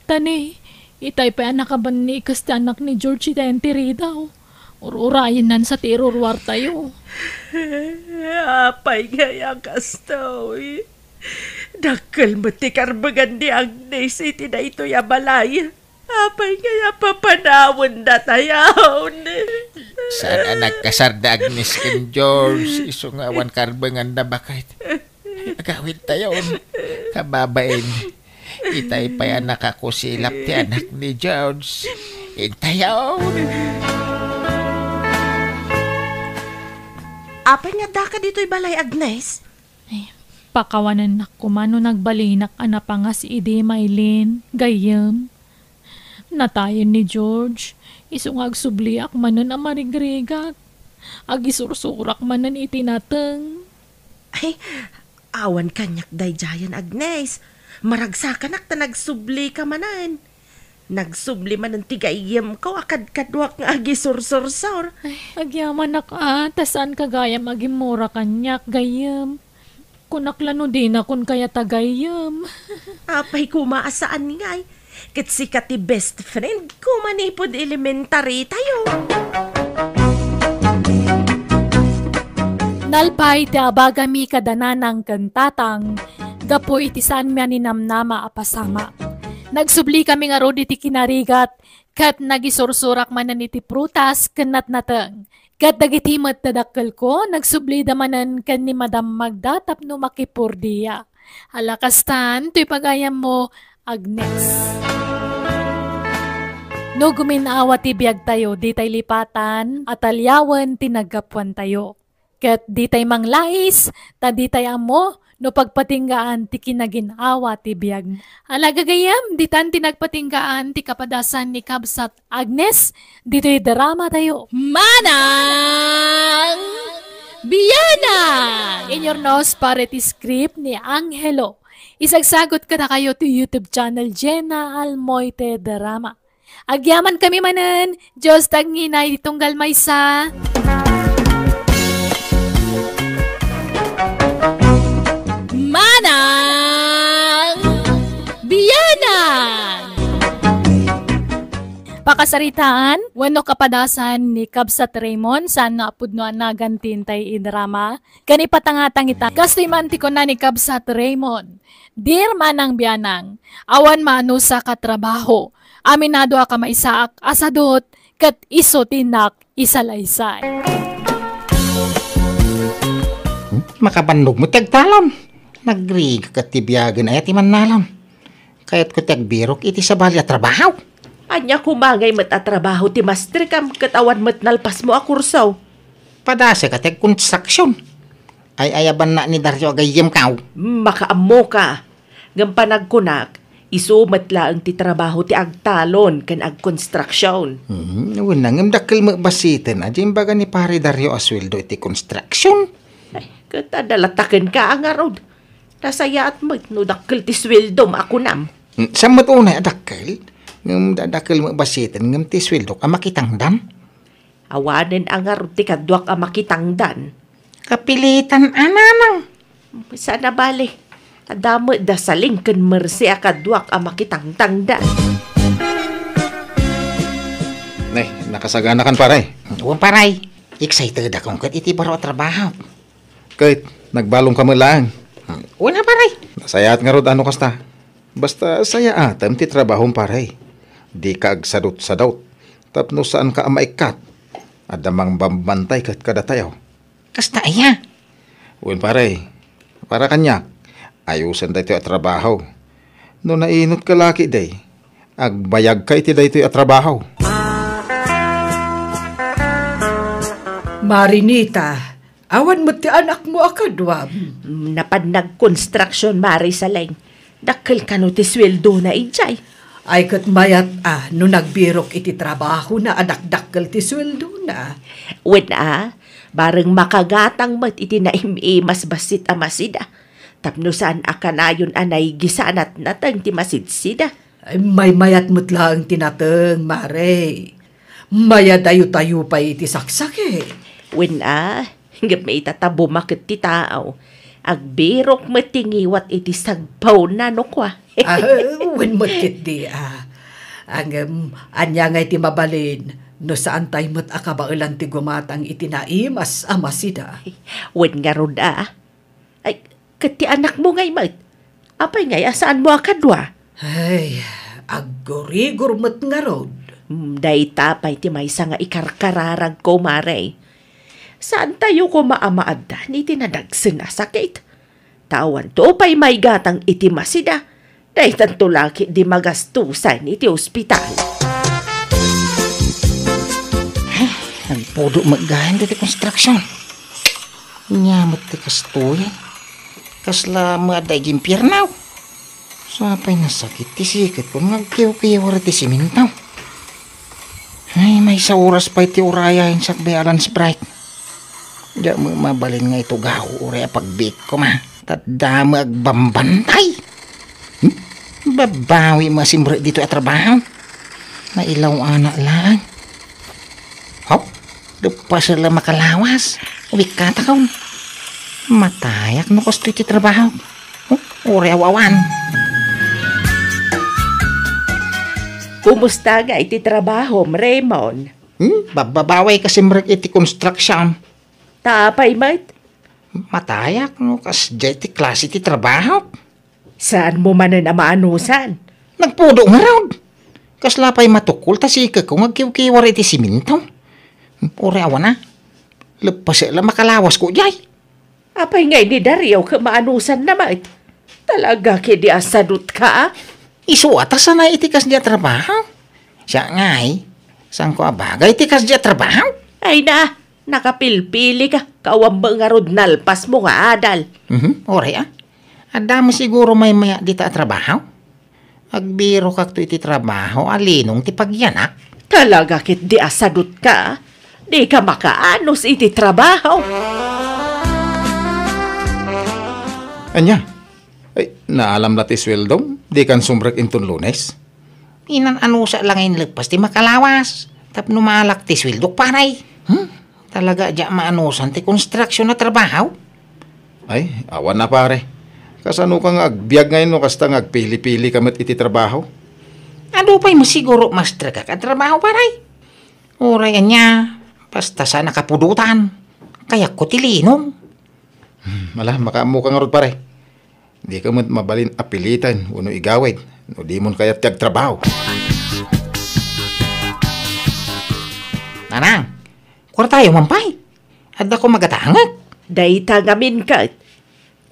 tani, itay pa anak ka ba ni kasta anak ni George itayan tiri daw. Ururayin nan sa tirurwar tayo. Apay nga kastaw. Dakal mo ti karbagan ni Agnes iti na ito yabalay. Apay nga papanawon na tayaw. Saan anak kasarda Agnes ken George? Isungawan karbangan na bakit? Agawid tayon. Kababain. Itay pa yan nakakusilap ti anak ni George. Intayaw. Apay nga daka dito'y balay, Agnes? Ay, pakawanan na kumano nagbalinak anak pa nga si Ide Maylin. Gayam. Natayan ni George. Isungag subliak manan ang marigrigat. Agisursurak manan itinateng. Ay, awan kanyak day jayan, Agnes. Maragsakan ta nagsubli ka manan. Nagsubli man ang tigayam ko, akad-kadwak nga agi sur-sur-sur. Ay, agyaman na ka, tasan kagayam agimura kanyak, gayam. Kunaklano din akon kaya tagayam. Apay kumaasaan ngay. Kat si kati best friend, kumanipod elementary tayo. Nalpay ti abagami kadananang kantatang, gapo iti saan miya ni namnama apasama. Nagsubli kami nga rod iti kinarigat, kat nagisursurak manan iti prutas kanat nateng. Kat dagitimat tadakkel ko, nagsubli damanan kan ni Madam Magda tapno makipurdiya. Halakastan, to'y pagayam mo, Agnes. No guminawa ti biyag tayo, di tay lipatan, at alyawan tinagapwan tayo. Kat di tay manglais, ta di tay amo, no pagpatinggaan ti kinaginawa ti biyag. Alagagayam, di tan tinagpatinggaan ti kapadasan ni Kabsat Agnes, dito'y drama tayo. Manang Biyana! In your nose parity script ni Angelo. Isagsagot ka na kayo to YouTube channel Jenna Almoite Drama. Agyaman kami manan, Diyos tagnginay ditong galmaysa. Manang Biyana! Pakasaritaan, wano kapadasan ni Kabsat Raymond saan naapudno anagan tintay idrama. Kani patangatang ita, kastimanti ko na ni Kabsat Raymond. Dear Manang Biyanang, awan mano sa katrabaho. Aminado ka maisaak asadot, kat iso tinak isalaysay. Makabandog mo tagtalon. Nagrig ka tibiyagan ay ati manalon. Kaya't ko tagbirok iti sa balya trabaho. Anya kumangay mat trabaho ti master kam katawan mat nalpas mo a kursaw. Padasa ka tag konstruksyon. Ay ayaban na ni Dario agayem kaw. Makaamo ka. Gampanag kunak, isumat laang ti trabaho ti agtalon kan agkonstruksyon. Unang dakil magbasitin. Adyan baga ni pare Dario asweldo iti konstruksyon. Ay, katadalataken ka ang arod. Nasaya at no dakil ti sweldo ako nam. Samot unay adakil. Ngam dadakil magbasitin ngam ti sweldo ka makitangdan. Awanen ang arod ti kadwak a makitangdan. Kapilitan ananang. Sana bali. Adamo da saling ken mersi akadwak a makitangtangdan. Nay, nakasagana kan pare. Uwan paray, excited akong kat iti baro trabaho. Kahit nagbalong ka mo lang. Uwan na paray. Nasayat nga rod ano kasta. Basta saya atam ti trabahong pare. Di ka agsadot sa daut. Tapno saan ka maikat. Adamang bambantay kat kadatayaw. Kasta iya. Uwan pare, para kanya. Ayusan dahi at trabaho. No nainot ka laki day. Agbayag ka iti dahi at trabaho. Marinita, awan mo ti anak mo akadwa. Napad nag-construction mari sa leng. Dakkel ka no ti sweldo na ijay. Ay kat mayat no nagbirok iti trabaho na anak-dakkel ti sweldo na. Wen bareng makagatang mat iti naimimas basit amasida. Tapno saan akanayon anay gisanat natang ti masidsida. Ay may mayat mo't lang tinateng, mare. Maya dayo-tayo pa iti saksake. Wen hingga may tatabo makit ti tao. Agbirok matingiwat iti sagpaw na no kwa. Wen mo't kit di Ang anya nga iti mabalin, no saan tayo mo't akabailan ti gumatang iti naimas amasida. Wen nga rod Ay, kati anak mo ngay mat. Apay ngay, saan mo akadwa? Ay, aggurigor mo't nga rod. Day tapay ti may nga ikarkararag ko mare. Saan tayo ko maamaadda ni tinadagsin na sakit? Tawan to pa'y may gatang iti masida. Day tanto laki di magastusan iti ospital. Nagpudo maggahan dito construction. Nyamot ti kastoy. Kasla maaday gimpirnaw. Sapay nasakit ti sikit kung nagkiw-kiw ti simintaw. Ay, may sa oras pa iti urayahin sa bayalan Sprite. Di mo mabalin nga ito gaho uraya pagbik ko ma. Tadama agbambantay. Babawi masimbre dito at trabaho. Nailaw anak lang. Hop, lupa sila makalawas. Uwik katakaw. Matayak no kosto iti trabaho. Uraya wawan. Kumusta nga iti trabaho, Raymond? Babaway kasi mrek iti construction. Tapay, mat? Matayak no kas iti klase iti trabaho. Saan mo man na maanusan? Nagpudo nga raw. Kaslapay matukul ta si kung agkiw-kiwar iti simintaw. Uri awan na. Lepas sila makalawas ko jay. Apay ngay ni Dario ka maanusan na mat? Talaga kidi asadot ka Isu atas na itikas dia trabaho. Siya ngay. Saan ko abagay itikas dia trabaho? Ay na, nakapilpili ka. Kawamba nga rod nalpas mo nga adal. Uri Adamo siguro may maya dita trabaho. Agbiro kak to iti trabaho, alinong ti pagyanak. Talaga kit di asadot ka. Di ka makaanos iti trabaho. Anya? Ay, naalam na ti sweldo? Di kan sumrek intun Lunes? Inan anusa lang yung lagpas ti makalawas. Tapno malak ti sweldo paray. Talaga dya maanusan ti construction na trabaho. Ay, awan na pare. Kasano kang agbiag ngayon no kasta agpili-pili kamat iti trabaho? Ano pa'y masiguro mas traga ka trabaho paray? Oray niya, basta sa nakapudutan. Kaya ko tilinong. Mala, makaamu kang rod pare. Di ka mo't mabalin apilitan, uno igawid, no di mon kayat tiyag trabaho. Nanang, kura tayo mampay. At ako magatangag. Day tangamin ka.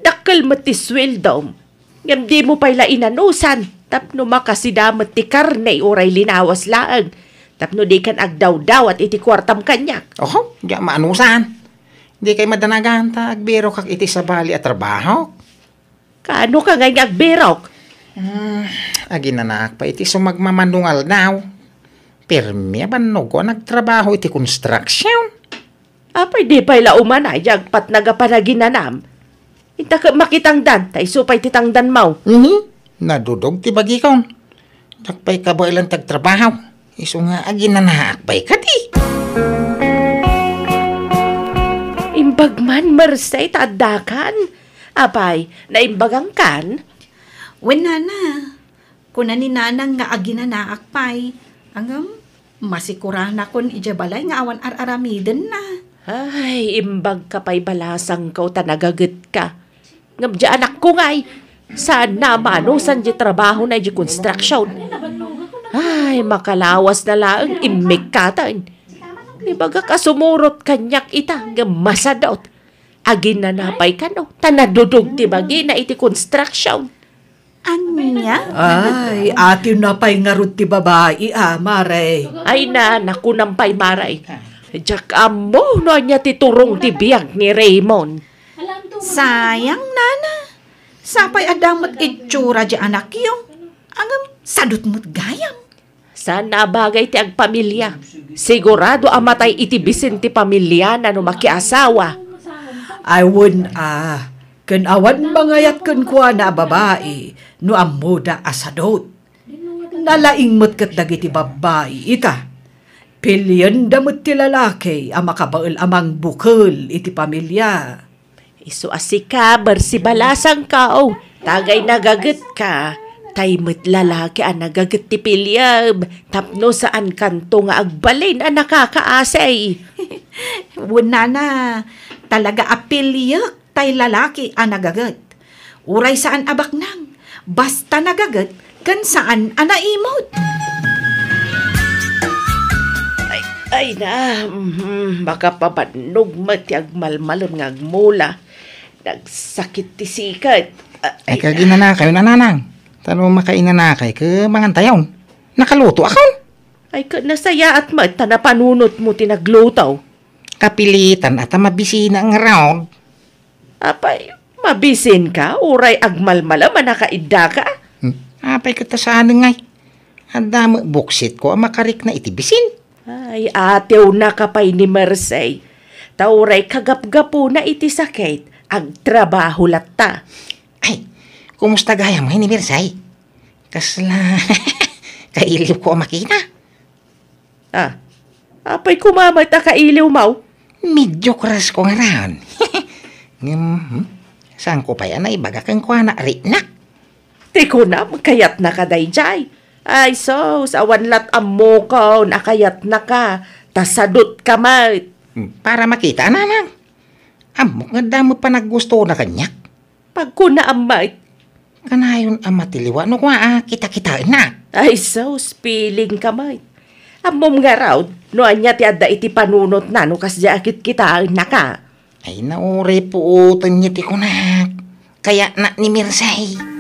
Dakkel matiswildom. Ngam di mo pala inanusan. Tapno makasidamat ti karne oray linawas laang. Tapno di kan agdaw-daw at iti kwartam kanyak. Oho, di maanusan. Di kay madanagan ta agbiro kak iti sabali at trabaho. Kaano ka ngay agberok? Aginanak pa iti sumagmamanungal daw. Pirmi abanog ko nagtrabaho iti construction. Apay di pala umanay jagpat nagapanaginanam. Inta ka makitangdan, tay supay titangdan mau. Nadudog ti bagikon. Dakpay ka ba ilang tagtrabaho? Iso nga aginanak pa'y ka di. Imbagman marsay tadakan. Apay, naimbagang kan? Wen nana, kuna ni nanang nga aginanaak pay, angam Masikurahan akon ijabalay nga awan ar-aramiden na. Ay, imbag ka pa'y balasang ka o tanagagat ka. Ngam di anak ko nga'y. Saan na manusan di trabaho na di construction. Ay, makalawas na lang imik ka tan. Ibaga ka sumurot kanyak ita. Ngam masadot. Agin na napay ka no. Tanadudog ti bagi na iti construction. Anya? Ay, atin na pa'y ngarot ti babae, Maray. Ay na, naku nampay maray. Diyak amo, no niya titurong ti biyag ni Raymond. Sayang, nana. Sapay adamot itsura di anak yung. Angam, sadot mo't gayam. Sana bagay ti agpamilya. Sigurado amatay iti bisin ti pamilya na no makiasawa. I wouldn't, kan awan mangayat kan kwa na babae, no amuda asadot. Nalaing mo't kat dagiti babae, ita. Pilyan damot ti lalaki, ang makabaal amang bukol iti pamilya. Isu asika, barsibalasang ka, oh. Tagay nagagat ka. Taymot lalaki ang nagagat ti pilyab. Tapno saan kanto nga agbalin ang nakakaasay. Wala na, talaga apilyak tay lalaki ang nagagat. Uray saan abak nang, basta nagagat, kan saan anaimot. Ay na, baka pabanog matiag malmalon ng agmula. Nagsakit ti sikat. Ay kagina na kayo nananang. Tano makainanakay ka mangantayaw. Nakaluto ako. Ay ka nasaya at mata na panunot mo tinaglutaw. Kapilitan at mabisina ang round. Apay, mabisin ka? Uray agmalmala manakaida ka? Apay ka tasaan ngay. Andam buksit ko ang makarik na itibisin. Ay, atew na kapay ni Mersey. Tauray kagap-gapo na iti sakit. Agtrabaho latta. Ay, kumusta gaya mo ni Mersey? Kasla, kailiw ko makita. Apay kumamata kailiw mau? Medyo kras ko nga raon. Saan ko pa yan ay baga kang kwa na rinak? Tiko na, kayat na ka dayjay. Ay sos, awan lat amo ko, nakayat na ka. Tasadot ka mat. Para makita nanang. Amo nga damo pa naggusto na kanyak. Pag ko na amay. Kanayon ang matiliwa no kwa kita-kita na. Ay sos, piling ka mat. Amom nga raw, no anya ti adda iti panunot na no kas akit kita na ka. Ay naure po utan niya ti kunak. Kaya na ni Mirsay.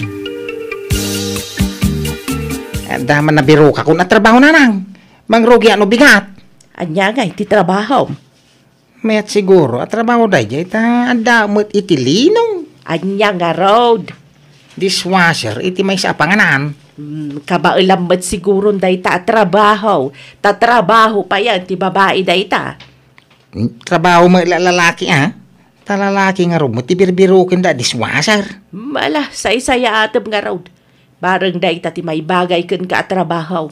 Daman na biro ka kung natrabaho na nang. Mangrugi ano bigat. Anya nga iti trabaho. Mayat siguro at trabaho dahi ita andamot iti linong. Anya nga road. Dishwasher iti may sa panganan. Kabailamad siguro dahi ta trabaho. Tatrabaho pa yan ti babae dahi ta. Trabaho mo lalaki Talalaki nga ro mo ti birbirukin da dishwasher. Mala, say-saya atap nga road. Barang dahi ta ti may bagay ken ka trabaho.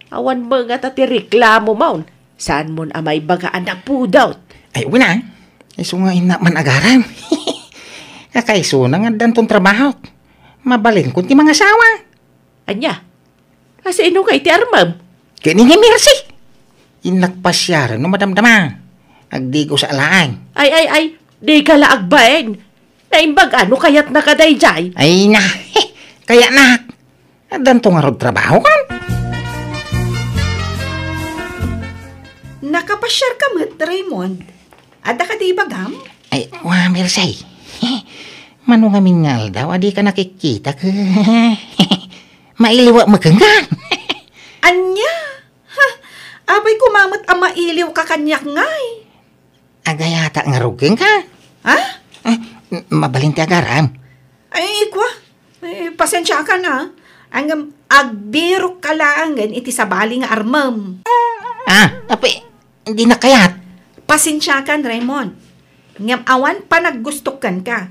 Awan mo nga ta ti reklamo maun. Saan mo amay bagaan na pudot? Ay, wala. Iso nga ina man agaram. Kakaiso na nga dantong trabaho. Mabalin ko ti mga asawa. Anya? Kasi ino kay ti armam? Kini ni Mercy. Inakpasyaran no madamdama. Agdigo sa alaan. Ay, di ka laagbaen. Naimbag ano kayat na kadayjay? Ay na, kaya na. Dantong nga rod trabaho kan. Nakapasyar ka mat, Raymond. Ada ka di bagam? Ay, Mercy. Mano nga mingal daw, adi ka nakikita ka. Mailiwa maganggan. Anya? Abay kumamot ang mailiw ka kanyak ngay. Agayata nga rugeng ka. Ha? Mabalinti agaram. Ay, kwa. Pasensya ka na. Ang agbirok ka lang iti sabali nga armam. Api, hindi na kayat. Pasensya ka, Raymond. Ngam awan pa naggustukan ka.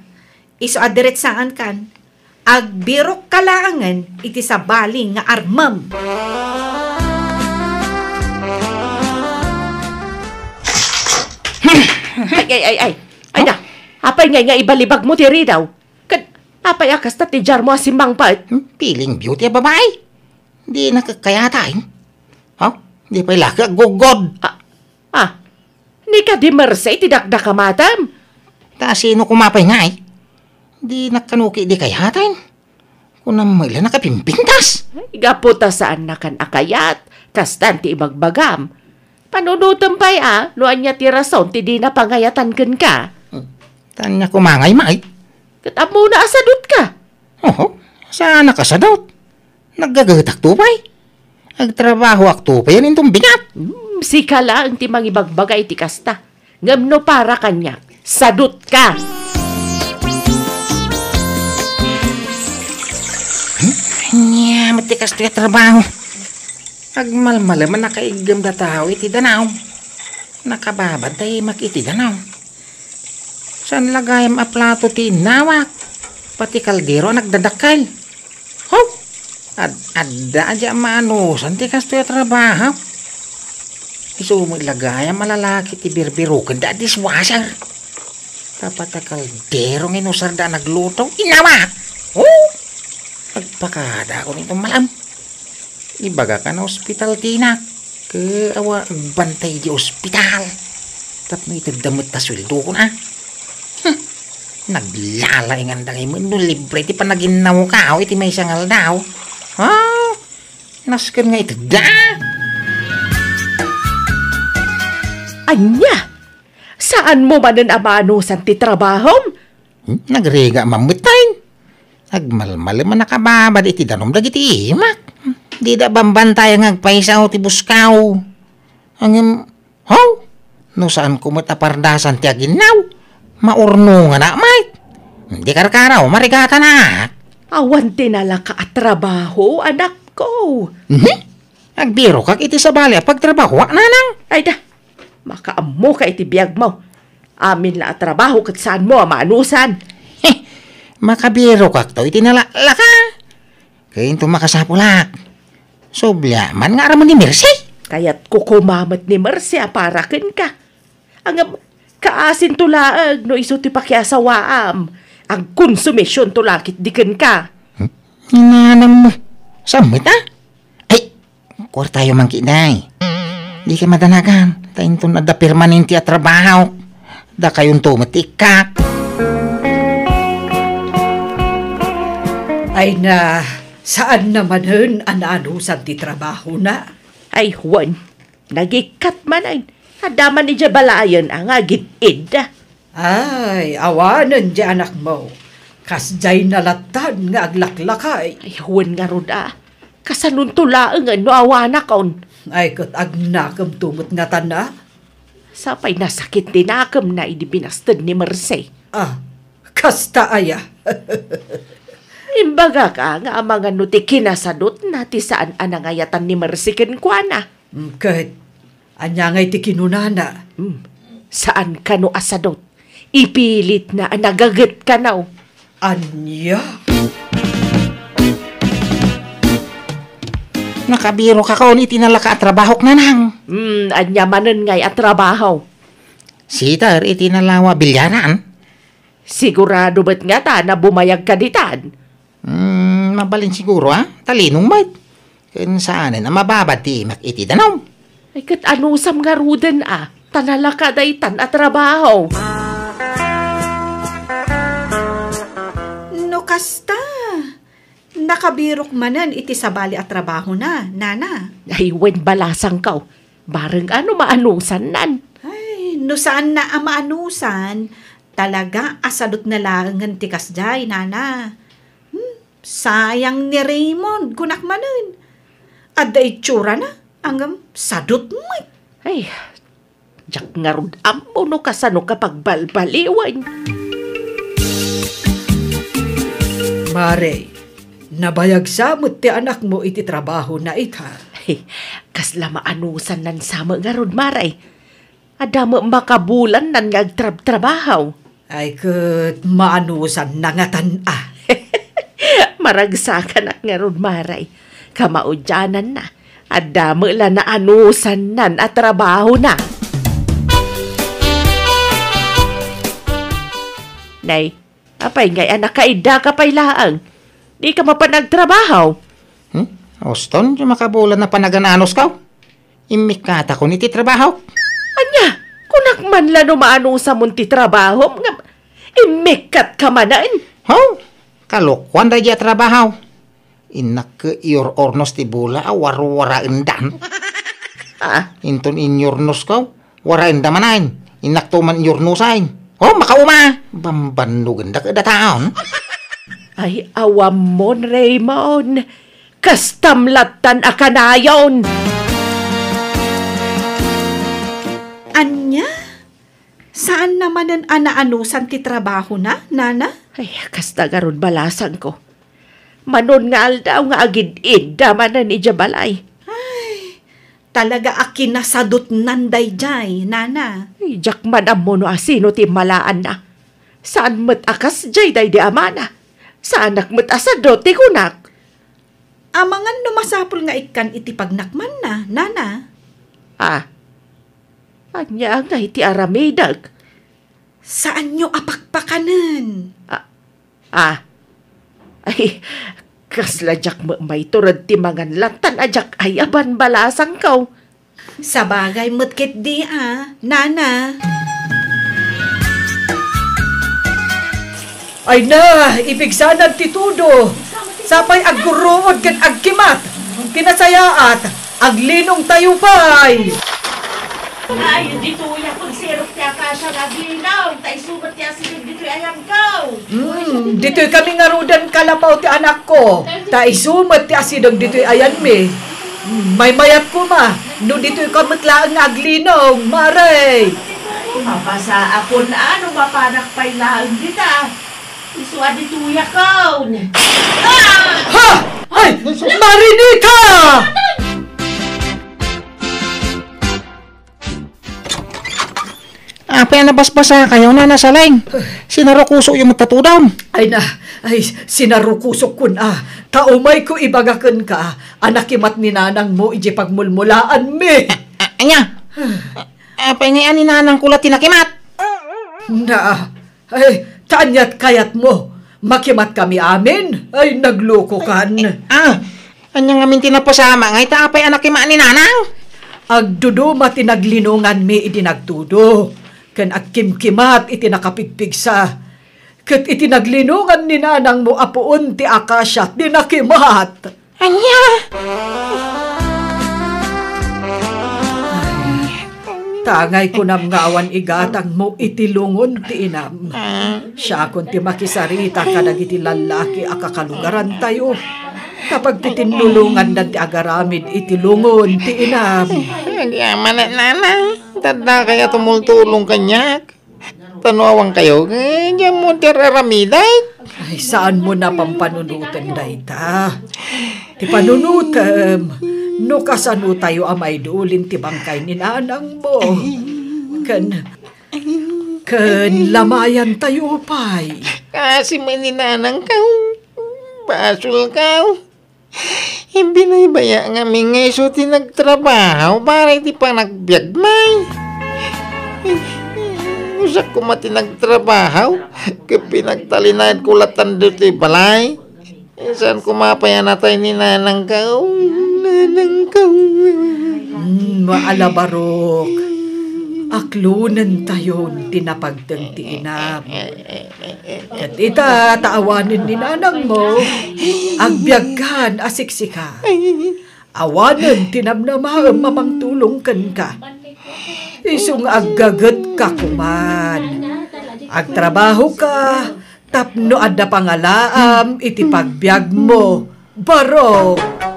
Iso adiret saan kan. Agbirok ka lang iti sabali nga armam. Ay na, apay nga ibalibag mo ti ridaw. Apay akas na ti jar mo asimang pa. Piling beauty babae. Di nakakayatain. Di pa ilaka gugod. Ni ka di Mercy, tidakda ka matam. Ta sino kumapay nga eh. Di nakanuki di kayatin. Kung namila nakapimpintas. Gaputa saan na kan akayat, kastan ti ibagbagam. Panunutan pa'y luan niya ti rason ti di na pangayatan ken ka. Tanya kumangay mait. Katam mo na asadot ka. Oo, saan nakasadot? Naggagatak tupay. Agtrabaho ak tupay yan itong bigat. Sikala ang ti mangibagbagay ti kasta. Ngamno para kanya, sadot ka. Anya, matikas tiya trabaho. Agmalmalaman nakaigam da tao iti danaw. Nakababantay makiti danaw. Saan lagayam a plato ti nawak? Pati kaldero nagdadakal. Ho! Adda aja manusan ti kas tiya trabaho. Isu mo ilagayam malalaki ti birbirukan da dishwasher. Tapat a kaldero nginusar da nagluto. Inawak! Oh! Pagpakada ko nito malam. Ibaga ka na ospital tinak. Awa bantay di ospital. Tapno ito damot ta sweldo ko na. Naglalay nga dangay mo. No libre ti pa naginaw ka. Iti may sangal daw. Naskan nga ito da. Anya? Saan mo manan amanusan ti trabahom? Nagrega mamutay. Nagmalmal man nakababad iti danom dagiti imak. Di da bambantay ang agpaisaw ti buskaw. No saan ko matapardasan ti aginaw? Maurno nga na, mate. Hindi karkaraw, marigata na. Awan tinala ka at trabaho, anak ko. Agbiro kak iti sa bali pagtrabaho, nanang. Ay da, makaamo ka iti biyag mo. Amin la at trabaho kat saan mo amanusan. Makabiro kak to iti nalalaka. Kain to makasapulak. Sobla man nga raman ni Mercy. Kaya't kukumamat ni Mercy aparakin ka. Ang kaasin tulaag no iso ti pakyasawaam. Ang konsumisyon tulakit diken ka. Hinanam mo. Samit Ay, kuwar tayo man kinay. Di ka madanagan. Tayin to na da permanente at trabaho. Da kayon to matikak. Ay na, saan naman ananusan ti trabaho na? Ay Juan, nagikat man ay. Adaman ni Jabalayan ang agit-id. Ay, awanan di anak mo. Kasjay nalatan nga aglaklakay. Ay Juan nga roda. Kasanun tulaang no awanak on. Ay kat agnakam tumot nga tana. Sapay nasakit dinakam na idibinastad ni Mercy. Kasta aya. Imbaga ka nga ang mga nuti kinasadot na ti saan anangayatan ni Mercy kenkwana. Kahit anya ngay ti kinunana. Saan ka no asadot? Ipilit na nagagat ka na. Anya? Nakabiro ka kaon iti nalaka at trabaho nanang. Anya manen ngay at trabaho. Sitar iti nalawa bilyaran. Sigurado ba't nga ta na bumayag ka ditan? Mabalin siguro talinong bait. Kung saan na mababad ti makiti danaw. Ay kat anusam nga ruden tanalaka daytan at trabaho. No kasta. Nakabirok manan iti sabali at trabaho na, nana. Ay wen balasang kaw. Bareng maanusan nan. Ay, no saan na maanusan, talaga asadot na lang ti kasjay, nana. Sayang ni Raymond, kunak manan. Adda itsura na, hanggang sadot mo. Ay, jak nga rod ampo no kasano kapag balbaliwan. Mare, nabayag samot ti anak mo iti trabaho na ita. Ay, kasla maanusan nan sama nga rod, maray. Adamo makabulan nan ngagtrabaho. Ay kat maanusan na nga tan Maragsakan at nga rod, maray. Kamaudyanan na. Adamo la na anusan nan at trabaho na. Nay, apay ngay anak kaida ka pay laang. Di ka mapanagtrabaho. Auston, yung makabulan na panagananos ka. Imikata ko ni ti trabaho. Anya, kunak man la numaanong sa munti trabaho, nga imikat ka manain. How? Kalokwan da dya trabaho. Inak ke ior ornos ti bula war-wara endan. Inton inyornos ko, wara enda manain. Inak to man inyornosain. Makauma. Bambando ganda ka dataon. Ay, awam mon, Raymond. Kastamlatan akanayon. Anya? Saan naman ang anaanusan ti trabaho na, nana? Ay, kasta garon balasan ko. Manon nga aldaw nga agid-id damanan ni Jabalay. Talaga akin nasadot nanday jay, nana. Ay, jakman ang mono asino ti malaan na. Saan mat akas jay day di amana? Saan nakmat asado ti kunak? Amangan numasapol nga ikan iti pagnakman na, nana. Anya nga iti aramidag. Saan nyo apakpakanan? Ay, kasladyak mo may turad ti mangan latan ajak ay aban balasang kaw. Sabagay mutkit di nana. Ay na, ibigsanan ti tudo. Sapay agguruod kan agkimat. Tinasayaat, aglinong tayo pa'y. Ay, dito yung pagsirok niya ka sa naginaw. Tay sumat niya sinig dito ayang kaw. Dito'y kami ngarudan kalapaw ti anak ko. Ta isumat ti asidog dito'y ayan mi. May mayat ko ma. No dito'y kamatlaang aglinong, maray. Mapasa ako na ano mapanak pa'y laang dita. Isuwa dito yung kaw. Ha! Ay! Marinig ka! Apa yan nabasbasa kayo na nasa laing? Sinarukuso yung matatudaw. Ay sinarukusok ko na. Taumay ko ibagakan ka. Anakimat ni nanang mo iji pagmulmulaan mi. Anya? Apa nga ni nanang kulat tinakimat? Tanyat kayat mo. Makimat kami amin. Ay, nagloko kan. Anya nga min tinapasama. Ngay ta apay anakimat ni nanang? Agdudo matinaglinungan mi iti nagtudo. Kan agkimkimat iti nakapigpigsa. Kat iti naglinungan ni nanang mo apuon ti akasya di nakimat. Anya? Tangay ko nam ngawan igatang mo iti lungon ti inam. Siya kun ti makisarita kadag iti lalaki akakalugaran tayo. Kapag titinulungan na ti agaramid iti lungon ti inam. Nagyaman na nanang. Tanda kaya tumultulong kanyak. Tanuawang kayo. Diyan mo tiraramiday. Ay, saan mo na pampanunutan dayta? Ti panunutam. No kasano tayo amay duulin ti bangkay ni nanang mo. Kan lamayan tayo pay. Kasi may ninanang kaw. Basul kaw. Ibinaybaya nga mingay so tinagtrabaho para hindi pa nagbiagmay. Usak ko mati nagtrabaho kapinagtalinad ko latan dito balay. Saan kumapayan natin ni nanang kaw? Nanang kaw. Maalabarok. Aklunan tayo tinapagtang ti inam. At ita taawanin ni nanang mo, agbiagkan asiksika. Awanan tinamnama mamang tulong kan ka. Isong aggagat ka kuman. Agtrabaho ka, tapno adda pangalaam iti pagbiag mo. Barok!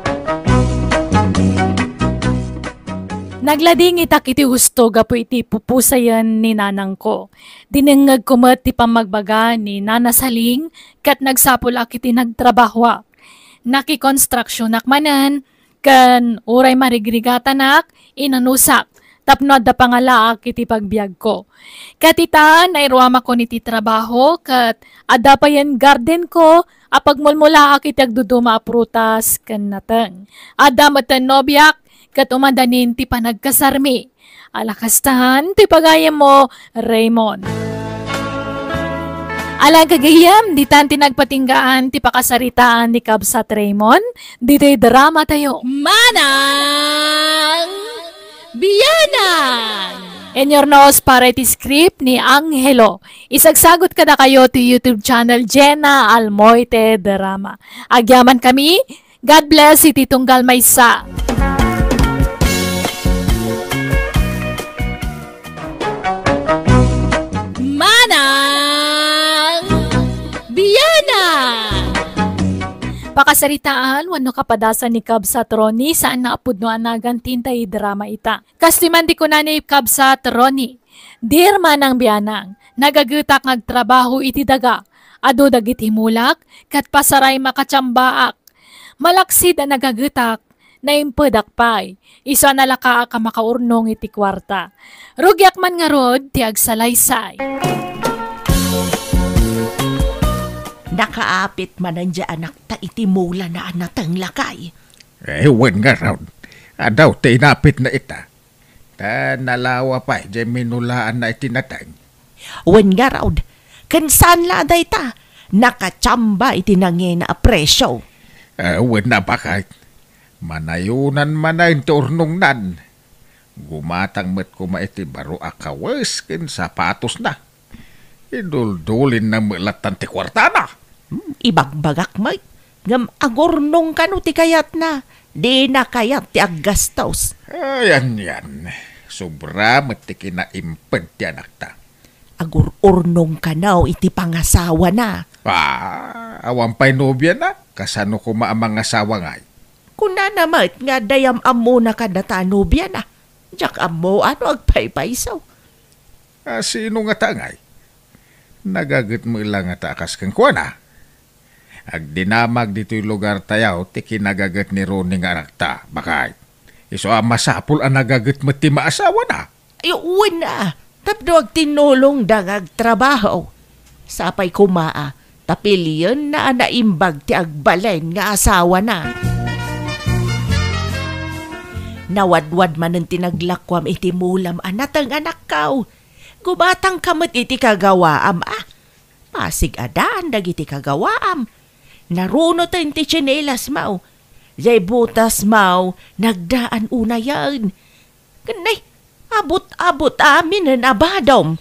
Naglading itak iti husto gapo iti pupusayan ni nanang ko. Dinengag kumat ti pamagbaga ni Nana Saling kat nagsapulak iti nagtrabahwa. Naki-construction nakmanan kan uray marigrigatanak inanusak. Tapno adda pangalaak iti pagbiag ko. Katitaan ay ruama ko niti trabaho kat adda pa yan garden ko apagmulmulaak iti agduduma a prutas kan nateng. Adda matan nobyak kat umandanin ti panagkasarmi. Alakastahan ti pagayam mo, Raymond. Alang kagayam, di tan tinagpatinggaan ti pakasaritaan ni Kabsat Raymond, dito'y drama tayo. Manang Biyanang! In your nose parity script ni Angelo. Isagsagot kada kayo to YouTube channel Jenna Almoite Drama. Agyaman kami. God bless si Titunggal Maysa. Manang! Biyanang! Pakasaritaan, wano kapadasan ni Kabsat Ronnie saan naapod no anagan tintay drama ita. Kastiman di ko na ni Kabsat Ronnie. Dear manang biyanang, nagagutak ngagtrabaho iti daga. Ado dagit himulak, kat pasaray makatsambaak. Malaksid ang nagagutak, na impedak pay. Isa nalaka ka makaurnong iti kwarta. Rugyak man nga rod, ti agsalaysay. Nakaapit man ang anak ta itimula na anatang lakay. Ewan nga raw. Adaw, tinapit na ita. Ta nalawa pa, dyan minulaan na itinatang. Wen nga raw, kansan la day ta, nakatsamba itinangin na apresyo. Ewan na ba kahit? Manayunan manayin turnong nan. Gumatang met kumaiti baro akawas kin sapatos na. Iduldulin na mulatan ti kwarta na. Ibagbagak may, ngam agurnong kanu ti kayat na, di na kayat ti aggastos. Ayan yan. Sobra met ti kinaimped ti anak ta. Agururnong kanaw iti pangasawa na. Awan pa'y nobya na. Kasano ko maamang asawa ngay. Kuna namat nga dayam amo na kadata nobya na. Diyak amo ano agpaypaysaw. Sino nga ta ngay? Nagagat mo ilang nga taakas kang kuwa na. Agdinamag dito'y lugar tayaw, ti kinagagat ni Ronnie nga anak ta. Bakay, iso masapul ang nagagat mo ti maasawa na. Ay, uwan na. Tapdo ag tinulong dangag trabaho. Sapay kumaa, tapiliyon na naimbag ti agbalen nga asawa na. Nawadwad man ang tinaglakwam iti mulam anatang anak kaw. Gubatang kamot iti kagawaam Pasig adaan dagiti kagawaam. Naruno tayo ti tsinelas mau. Jay butas mau, nagdaan una yan. Ganay, abot-abot amin ang abadom.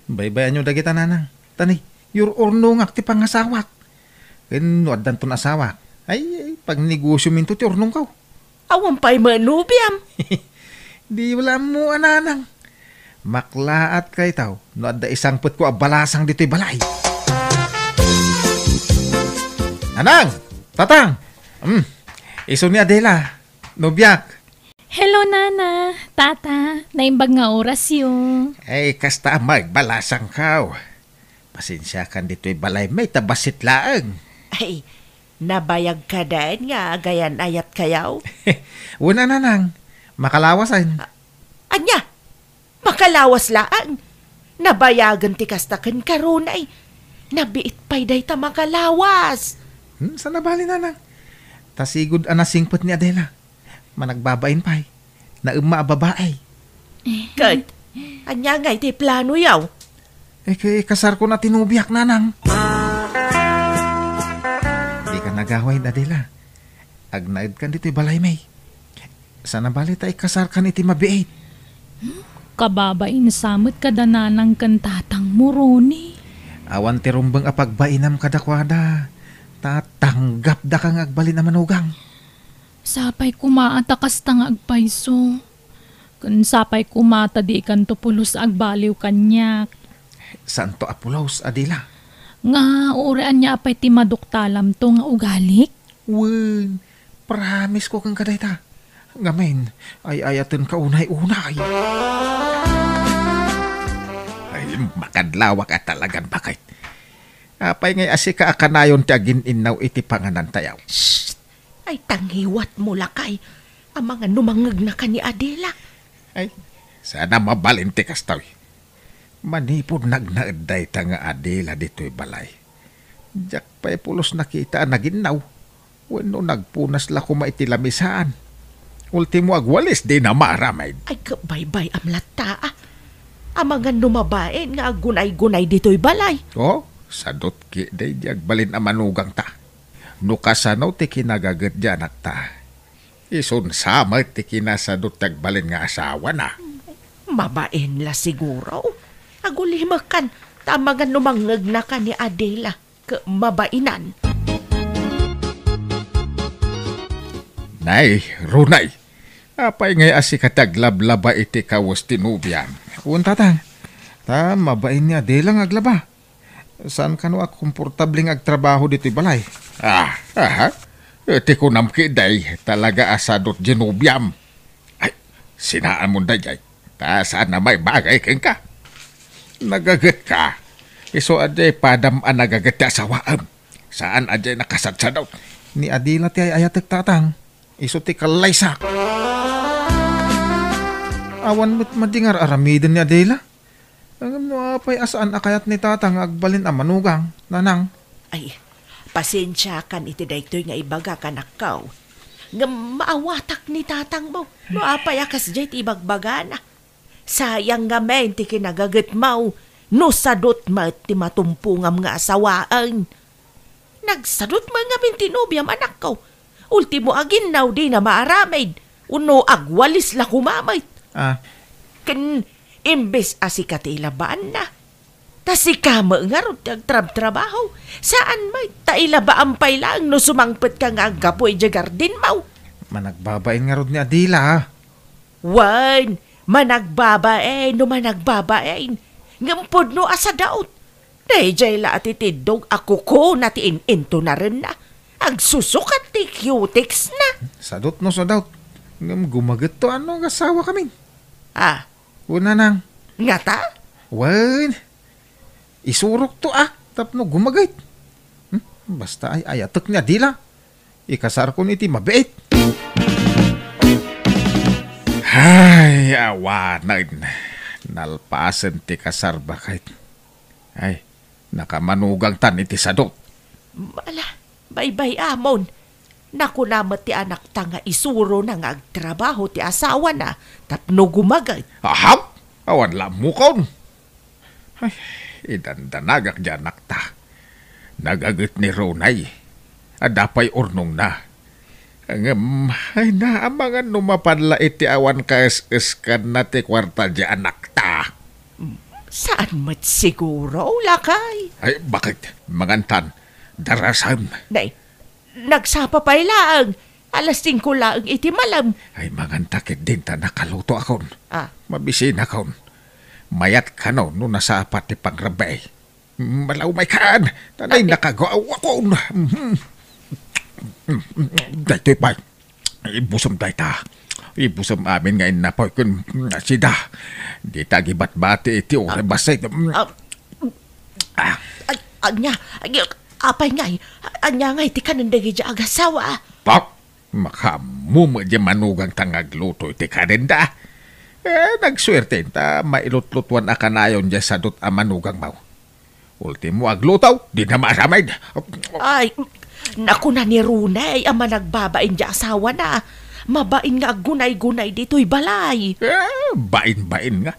Baybayan nyo dagita nanang. Tani, your urnong akti pangasawak. Kanuad dan ton asawak. Ay, pag negosyo minto ti urnong kaw. Awan pa'y manubiam. Di wala mo ananang. Maklaat kay tao. No adda isang put ko abalasang dito'y balay. Nanang! Tatang! Iso ni Adela. Nobyak. Hello, Nana. Tata, naimbag nga oras yun. Ay, kasta magbalasang kaw. Pasensya kan dito'y balay may tabasit laang. Ay, nabayag ka dahil nga gayan ayat kayaw. Una nanang. Makalawasan. Anya, makalawas laang. Nabayagan ti kastakan karunay. Nabiit pa'y day ta makalawas. Sa nabali nanang. Tasigod anasingpot ni Adela. Managbabain pa'y. Nauma babae. Kat, anya nga iti plano yaw. Kay kasar ko na tinubiyak nanang. Di ka nagaway Adela. Agnaid kan dito'y balay may. Sa nabali tayo kasar kan iti mabiit. Kababain samot kadananang kantatang muroni. Awan ti rumbang apagbainam kadakwada. Tatanggap da kang agbalin na manugang. Sapay kumata kastang agpayso. Kun sapay kumata di kan tupulos agbaliw kanyak. Santo Apulaos, Adela. Nga uraan niya apay ti maduktalam to nga ugalik. Wen, promise ko kang kadayta. Ngamen, ay ayatan ka unay-unay. Ay, makadlawak at talagan bakit. Apay ngay asika akanayon ti agin inaw iti panganan tayaw. Shh! Ay tanghiwat mo lakay. Ang mga numangag na ka ni Adela. Ay, sana mabalin ti kastaw. Manipod nagnaeday ta nga Adela dito'y balay. Diyak pa'y pulos nakita naginaw. Wano nagpunas la kumaitilamisaan. Ultimo agwalis di na maramay. Ay kabaybay amlata Ang mga numabain nga gunay-gunay dito'y balay. Oh, sadot ki day di agbalin ang manugang ta. Nukasanaw ti kinagagat dyan at ta. Isun sama ti kinasadot tagbalin nga asawa na. Mabain la siguro. Agulimakan, tamagan numangag na ka ni Adela, ka mabainan. Nay, runay. Apay ngay asikataglablaba iti kawas tinubyan. Uwan tatang, mabain niya, di lang aglaba. Saan ka no komportabling agtrabaho dito'y balay? Iti ko namkiday, talaga asadot ginubyam. Ay, sinaan mo day, saan na may bagay keng ka? Nagagat ka. Iso aday padam ang nagagat ti asawaan. Saan aday nakasatsadot? Ni Adila ti ay ayatek tatang. Iso ti kalaysak. Awan mo't madingar aramidin ni Adela. Ang apay asaan akayat ni tatang agbalin ang manugang, nanang. Ay, pasensya kan iti daytoy nga ibaga kanakaw. Nga maawatak ni tatang mo. No apay akas jay ti ibagbaga na. Sayang nga men ti kinagagat mo. No sadot ma ti matumpungam nga asawaan. Nagsadot mo nga mintinubyam anak ko. Ultimo agin now di na maaramid. Uno agwalis la kumamay. Kan imbes asikatila baan na. Tasikama nga ron agtrab-trabaho. Saan may taila ba ampay lang no sumangpet ka nga agapoy dya gardin mo? Managbabain nga ron ni Adila. Wan, managbabain no managbabain. Ngampod no asa daot. Dayjay la atitidog ako ko na ti into na rin na. Agsusukat ti cutics na. Sadot no sadot. Gumagat to ano ang asawa kami. Una nang. Nga ta? Wan. Isurok to tapno gumagait. Basta ay ayatek niya dila. Ikasar ko niti mabait. Ay, awanan. Nalpasan ti kasar bakit. Ay, nakamanugang tan iti sadot. Mala, bye-bye amon. Naku namat ti anak ta nga isuro na nga agtrabaho ti asawa na tapno gumagay. Ahap! Awan lamukon. Ay, idandanagak dyan nakta. Nagagat ni Ronay. Adapay urnong na. Ay naamangan numapanla iti awan kaes-eskan na ti kwarta dyan nakta. Saan mat siguro, lakay? Ay, bakit? Mangantan, darasam. Nay, nagsapa pa'y laang. Alas 5 laang iti malam. Ay, mangantakit din ta nakaluto akon. Mabisin akon. Mayat ka no, no nasa apat ti pangrabay. Malaw may kaan. Tanay nakagawa akon. Daytoy pa. Ibusam day ta. Ibusam amin ngayon na po kun sida. Di tagibat-bati iti oray basay. Anya, apay ngay. Anya ngay ti kanandagi dya agasawa. Pak, makamumo dya manugang tangagluto iti kanenda. Nagswerte ta mailutlutuan akanayon dya sadot a manugang mau. Ultimo aglutaw, di na maramay. Ay, naku na ni Runay, ama nagbabain dya asawa na. Mabain nga gunay-gunay dito'y balay. Bain-bain nga.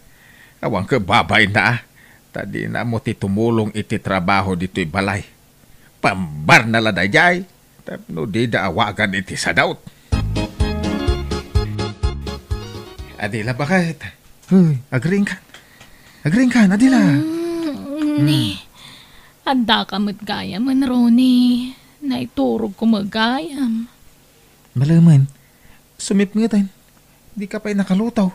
Awang ka babain na. Tadi na mo ti tumulong iti trabaho dito'y balay. Pambar na ladayay. Tapno di daawagan iti sadaut. Adila, bakit? Agring ka. Agring ka, Adila. Handa ka matgayam, Ronnie. Naiturog ko magayam. Malaman. Sumip nga tayo. Di ka pa'y nakalutaw.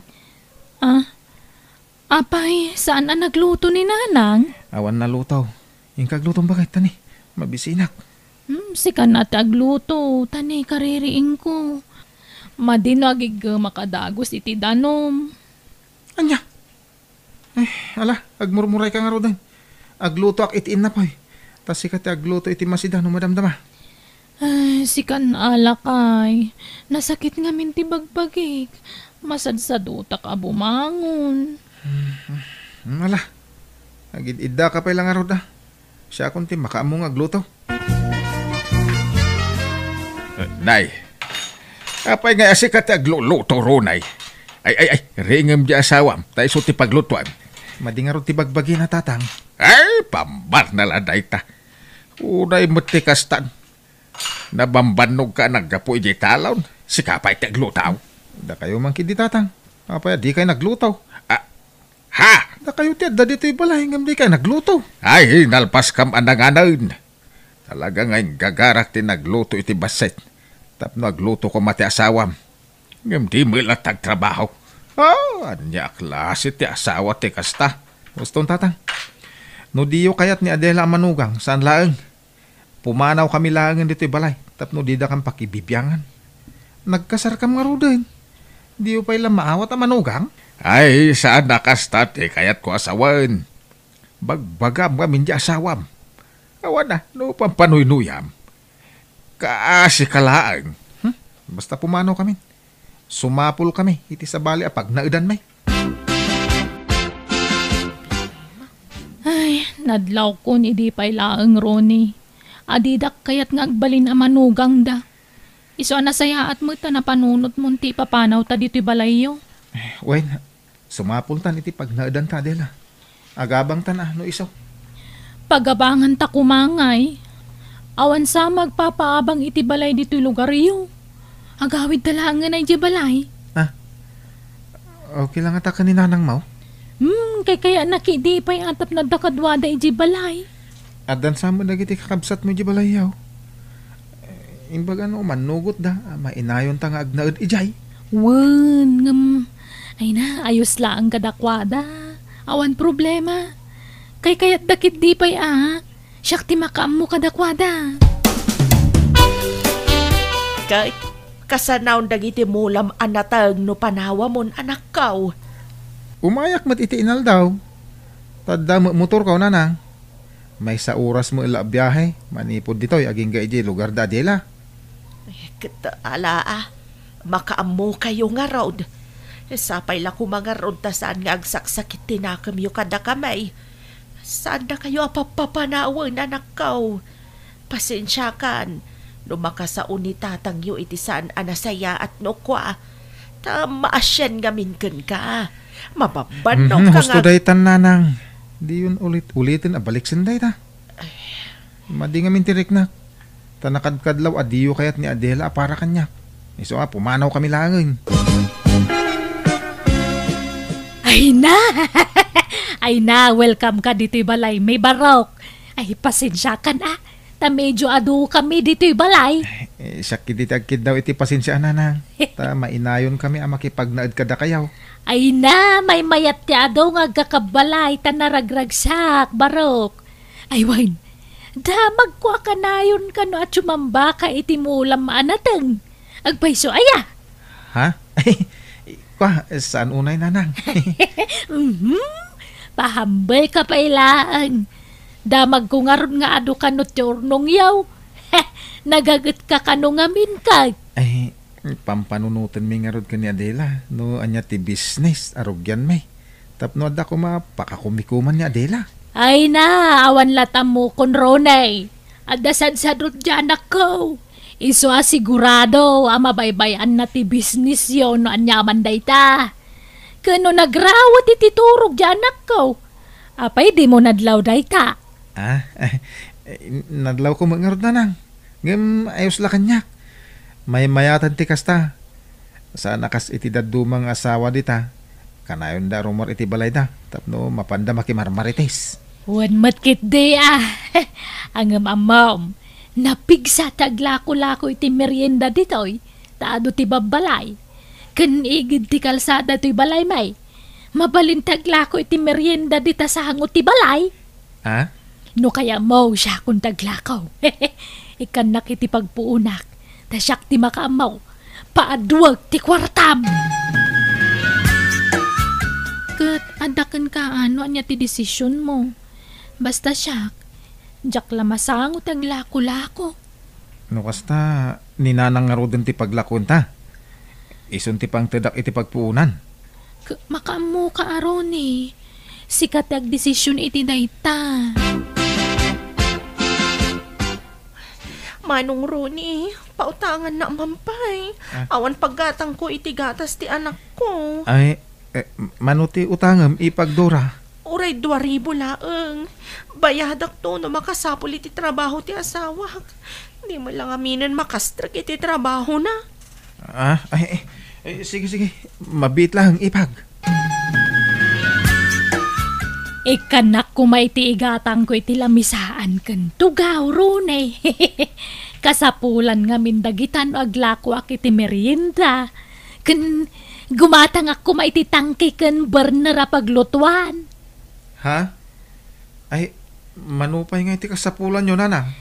Apay, saan na nagluto ni Nanang? Awan na lutaw. Yung kaglutong bakit, tani? Mabisinak. Sika na tagluto, tani kaririing ko. Madinagig makadagos iti danom. Anya? Ay, ala, agmurmuray ka nga ro din. Agluto ak itiin na pa'y. Tas sikat agluto iti masida no madamdama. Ay, sikan alakay. Nasakit nga minti bagbagik. Masadsaduta ka bumangon. Ala, agid-idda ka pa ilang araw da. Siya akong ti makaamong agluto. Nay, apay nga asikat agluluto Ronay. Ay, ringam di asawam. Tayo so ti paglutuan. Madingaro ti bagbagi na tatang. Ay, pambar na laday ta. Unay matikas tan. Nabambanog ka naggapoy di talon. Si kapay ti aglutaw. Da kayo man kidi tatang. Apay, di kayo naglutaw. Ha? Da kayo ti adda dito'y balay, ngam di kayo nagluto. Ay, nalpas kam anang-anaon. Talaga ngayon gagarak ti nagluto iti baset. Tapno nagluto ko mati asawam. Ngam di mo ilatag trabaho. Anya klase ti asawa ti kasta. Gustong tatang. No diyo kayat ni Adela manugang, saan laeng? Pumanaw kami laengan dito'y balay. Tapno di da kang pakibibyangan. Nagkasar kam nga rudain. Diyo pa'y lang maawat ang manugang? Ay, saan nakasta ti kayat ko asawan. Bagbagam kami di asawam. Awan na, no pampanuynuyam. Kaasi kalaang. Basta pumanaw kami. Sumapul kami, iti sa bali apag naudan may. Ay, nadlaw ko ni di pa'y laang Ronnie. Adidak kayat nga agbalin ang manugang da. Iso nasayaat mo ta na panunot mo ti papanaw ta dito'y balayo. Wen, sumapul tan iti pag naudan ta Adela. Agabang tan no isaw. Pagabangan ta kumangay. Awan sa magpapaabang iti balay dito'y lugar iyo. Agawid talangan ay di balay. Okay lang ata ka ni nanang mau. Kaya nakidi pa'y atap na dakadwada iji balay. Adan sa mo nagiti kakabsat mo di balayaw. Imbag manugot da, mainayon ta nga agnaud ijay. Wen, ay na, ayos lang kadakwada. Awan problema. Kaya't dakit di pa'y siyak ti makaam mo kadakwada. Kahit kasanaw dagiti mulam anatag no panawa mon anak kaw. Umayak mat iti inal daw. Tadda motor ka nanang. May sa oras mo ila biyahe. Manipod dito'y aging gaiji lugar da Adela. Ala makaamo kayo nga road. Sapay la ko mga road ta saan nga agsaksakit tinakam yu kada kamay. Saan na kayo apapapanawan anak kaw? Pasensya kan. Lumakasaon ni tatang yu iti saan anasaya at no kwa. Maasyan ngamin ka. Mababanok ka Gusto day tan nanang. Di yun ulitin abalik sinday ta. Madi nga mintirik na. Tanakadkadlaw adiyo kayat ni Adela para kanya. Iso pumanaw kami langin. Ay na, welcome ka dito'y balay. May barok. Ay, pasensya ka na. Ta medyo adu kami dito'y balay. Sakit ditagkid daw iti pasensya nanang. Ta mainayon kami makipagnaad kada kayaw. Ay na, may mayat ti ado nga gakabalay ta naragragsak, barok. Ay wain, damag ko kanayon ka no at sumamba ka iti mulam anateng. Agpaiso aya. Ha? Saan unay nanang? Pahambal ka pa ilaan. Damag ko nga ron nga ado ka no tiornong yaw. Nagagat ka kanungamin ka. Ay, pampanunutan mi nga rod ka ni Adela. No, anya ti business, arugyan may. Tapno ada ko mapakakumikuman ni Adela. Ay na, awan latam mo kon Ronay. Adasad sa rod dyan ako. Iso asigurado, mabaybayan na ti business yon no anyaman day ta. Kano nagrawat iti turog dyan ako. Apay di mo nadlaw day ta. Nadlaw ko mga rod nanang. Ngam ayos la kanyak. May mayatan ti kasta. Saan nakas iti dadumang asawa dita. Kanayon da rumor iti balay da. Tapno mapanda makimarmarites. Wan matkit di Ang amam. Napigsa taglako-lako iti merienda ditoy. Taado ti babalay. Kanigid ti kalsada ti balay may. Mabalin taglako iti merienda dita sa hangot ti balay. No kaya mo siya kung taglakaw. Ikan nakiti pagpuunak. Tasyak ti makaamaw, paadwag ti kwartam. Kat, adakan ka anya ti desisyon mo. Basta siyak, jak lamasangot ang lako-lako. No kasta, ninanang nga rodin ti paglakon ta. Isun ti pang tedak iti pagpuunan. Makaamo ka aron eh. Sikat ag desisyon iti dayta. Manong Ronnie, pautangan na mampay. Awan paggatang ko iti gatas ti anak ko. Ay, manuti utangam ipagdora. Uray 2,000 laeng. Bayadak to no makasapol iti trabaho ti asawak. Di mo lang aminin makastrag iti trabaho na. Sige. Mabit lang, ipag. Ikanak ko maitiigatang ko iti lamisaan kan tugaw Rune. Kasapulan nga mindagitan o aglako ak iti merienda. Kan gumatang ako maititangke kan burner paglutuan. Ha? Ay, manupay nga iti kasapulan yun, nanang.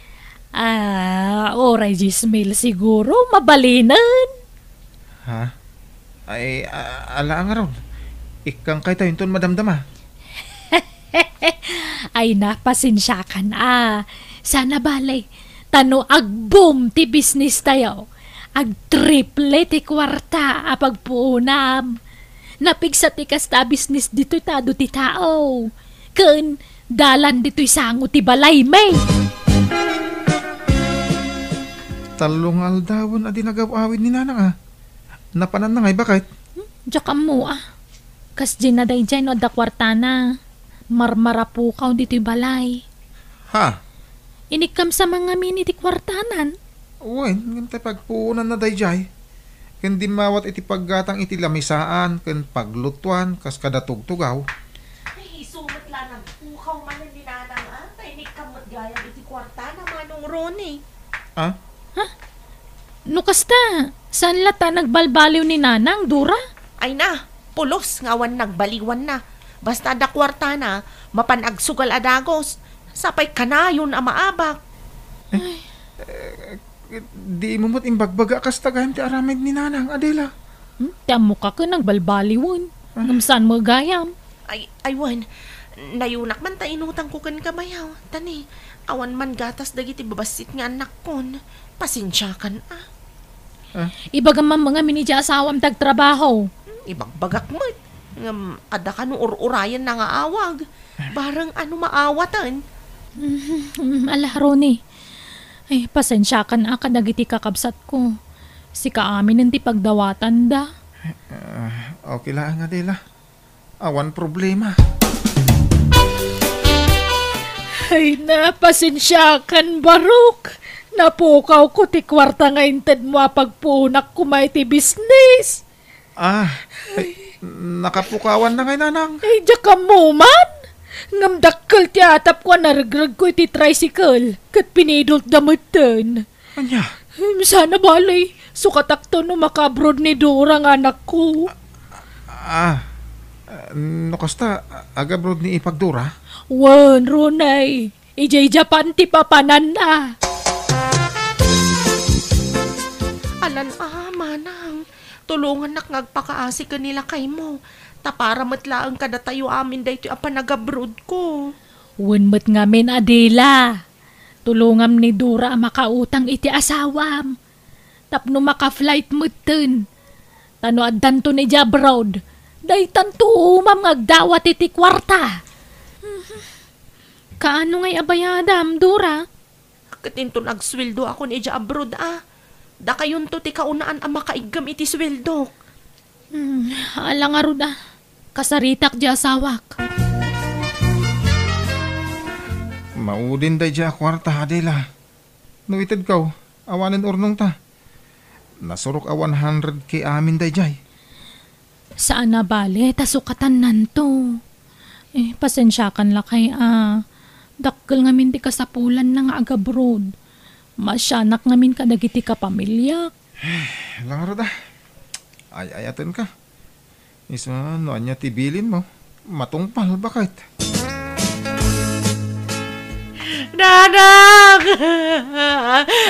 Oray Gismil siguro, mabalinan. Ha? Ay, ala nga ron. Ikang kay tayo ton madamdama. Ay napasensya ka na. Sana balay, tano ag-boom ti business tayo. Ag-triple ti kwarta apagpuunam. Napigsa ti kasta business dito tado ti tao. Kun dalan dito'y sango ti balay may. Talong aldawon adi nagawawid ni nanang Napanan na ngay bakit? Diyak mo Kas ginaday dyan o da kwarta na. Marmarapukaw dito'y balay. Ha? Inikam sa mga mini ti kwartanan. Uy, ngantay pagpuunan na dayjay. Kandi mawat iti paggatang iti lamisaan, kan paglutuan, kas kada tugtugaw. Ay, sumot lang ang pukaw man ni nanang Tainik kamot gaya iti kwarta na manong Ronnie. No kasta, saan lata nagbalbaliw ni nanang, Dura? Ay na, pulos ngawan nagbaliwan na. Basta da kwarta na, mapanagsugal adagos. Sapay kanayon ang maabak. Di mo mo't imbagbaga kas tagayan ti aramid ni nanang, Adela. Tamo ka ka nagbaliwan. Saan mo gayam? Ay wan, nayunak man ta inutang ko kan kamayaw. Tani, awan man gatas dagiti babasit nga anak kon. Pasensya kan Ibagaman mga minidya asawam tagtrabaho. Ibagbagak mo. Ada ka no urayan na nga awag. Barang ano maawatan. Ala, Roni. Ay, pasensya ka na dagiti kakabsat ko. Si kaamin ang ti pagdawatan da. Okay lang, Adela. Awan problema. Ay na, pasensya kan Barok. Napukaw ko ti kwarta nga inted mo pagpunak kumay ti business. Nakapukawan na ngay nanang. Ay, diya mo man. Ngamdakkel ti atap ko naragrag ko iti tricycle. Kat pinidult damutan. Anya? Sana balay. Sukatakto no makabrod ni Dora nga anak ko. Nakasta, agabrod ni ipagdura? Wan, Ronay. Ijay Japan ti papanan na. Alan manang. Tulungan nak ngagpakaasi ka nila kay mo. Tapara matlaang kada tayo amin dahito ang panagabrod ko. Wanmat ngamin, Adela. Tulungam ni Dora ang makautang iti asawam. Tapno maka-flight mo dun. Tano adan to ni Jabrod. Day tanto umam ngagdawat iti kwarta. Kaano ngay abayadam, Dora? Katinto nagsweldo ako ni Jabrod Da kayon to ti kaunaan ang makaigam iti sweldo. Ala nga ruda. Kasaritak di asawak. Maudin day dya kwarta, Adela. Nuitid kaw, awanin urnong ta. Nasurok a 100k amin day jay. Saan na bale, tasukatan nanto. Pasensya kan lakay Dakkel ngamin ti kasapulan na nga agabrod. Masyanak ngamin ka dagiti ka pamilya. Langaro da. Ay-ayatin ka. Isa, no anya tibilin mo. Matungpal, bakit? Nanang!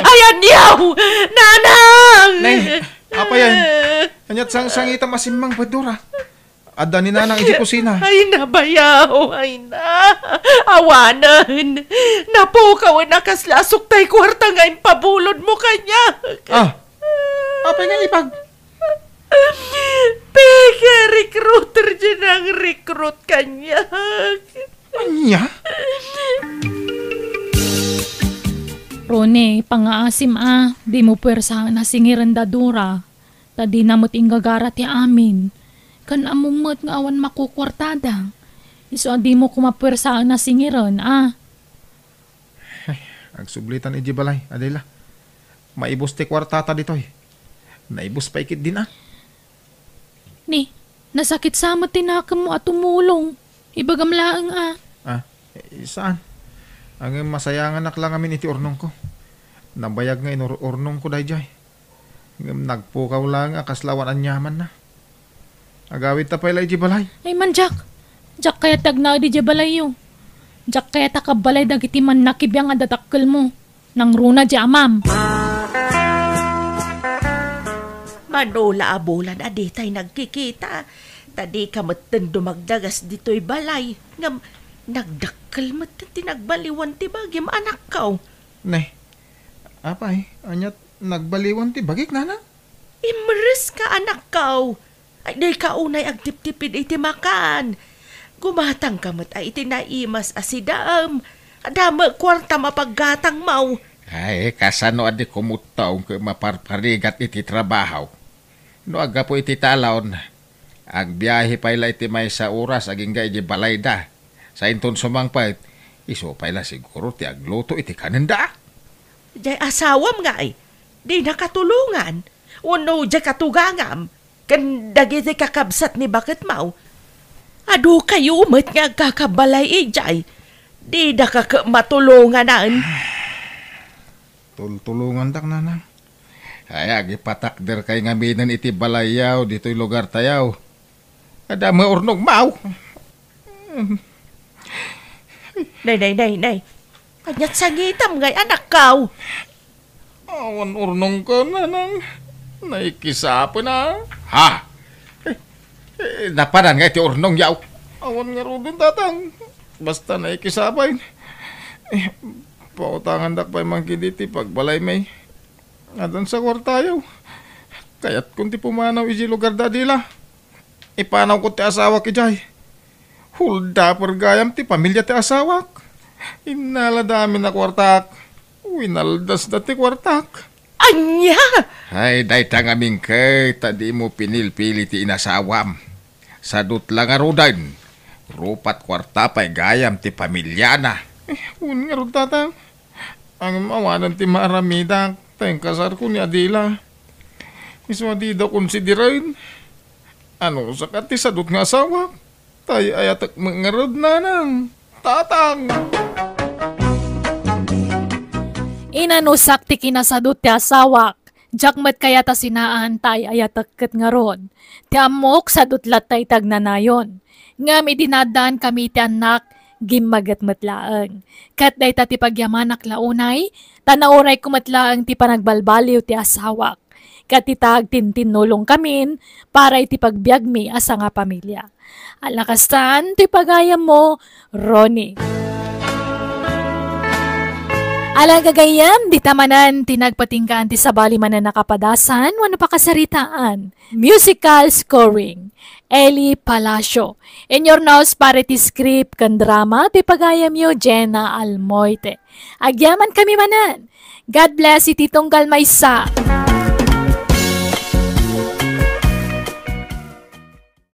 Ayan yaw! Nanang! Nay, apa yan? Anyat sang-sangita masimang padura. Ada ni nanang iji kusina. Ay na bayaw, ay na. Awanan. Napukaw na kaslasok tay kwarta nga pabulod mo kanya. Apa nga ipag? Peke, recruiter dyan ang recruit kanya. Anya? Rone, pangaasim di mo pwersa na singiran da Dora. Tadi namot inggagara ti amin. Kan amumot nga awan makukwartada. Iso di mo kumapwersa na singiran, Agsublitan iji balay, Adela. Maibos ti kwartata ditoy. Naibos pa ikit din Ni, nasakit sa tinakam mo at tumulong. Ibagam laang Saan? Ang masayangan nak lang amin iti ornong ko. Nabayag nga ornong ko dayjay. Nagpukaw lang kaslawan ang yaman na. Agawit ta pa ilay di balay. Ay man, Jack. Jack kaya tagna di balay yo. Jack kaya takabalay dagiti man nakibiyang adatakkel mo. Nang runa di amam. Manola abulan aditay nagkikita. Tadi kamatan dumagdagas dito'y balay. Ngam, nagdakkel matan tinagbaliwan ti bagim anak kaw. Ne, apay, anyat nagbaliwan ti bagik nana? Imres ka anak kaw. Ay, day ka unay agtip-tipid iti makan. Gumatang kamat ay iti naimas asidam. Adama kwarta mapaggatang mau. Ay, kasano adi kumutaw ke maparparigat iti trabaho. No aga po iti talon. Agbiyahe pala iti may sa oras aging ga iti balayda. Sa inton sumangpait, iso pala siguro ti agluto iti kananda. Jay asawam nga ay. Di nakatulungan. Uno jay katugangam. Kan dagiti kakabsat ni bakit mau. Ado kayo umat nga kakabalay jay. Di na matulungan naan. Tulungan dak nanang. Ay, agipatakder kay ngaminan iti balayaw dito'y lugar tayaw. Ada mo ornog mau. Nay. Kanyat sangitam ngay anak kaw. Awan urnong ko nanang. Naikisapa na. Ha? Napanan nga iti ornong yaw. Awan nga rudin tatang. Basta naikisapay. Pautangan dak pa'y mangkiditi pagbalay may. Adan sa kwartayaw. Kaya't kung ti pumanaw iji lugar dadila. Ipanaw ko ti asawa ki jay. Hulda pergayam ti pamilya ti asawak. Inaladami na kwartak. Winaldas na ti kwartak. Anya! Ay, day tangaming kay, tadi mo pinilpili ti inasawam. Sadut lang arudan. Rupat kwarta pa'y gayam ti pamilya na. Un nga rin tatang. Ang mawanan ti maaramidak. Tayong kasar ko ni Adila. Iswa di daw konsiderain. Ano sa kati sadut nga asawa? Tayo ayatak mangarod na ng tatang. Inanusak ti kinasadot ti asawak. Jakmat kaya ta sinaan tay ayatakket nga ron. Ti amok sadut latay tagnanayon. Ngam idinadaan kami ti anak gimagat matlaang. Kat day ta ti pagyamanak launay, tanauray kumatlaang ti panagbalbaliw ti asawak. Kat itag tintinulong kamin para iti pagbiag mi asa nga pamilya. Alakastan ti pagayam mo, Ronnie. Alagagayam, di tamanan, tinagpatingkaan ti sabali man na nakapadasan, wano pa kasaritaan. Musical scoring, Eli Palacio. In your nose, pare ti script kan drama, ti pagayam yo, Jenna Almoite. Agyaman kami manan. God bless iti tunggal maysa.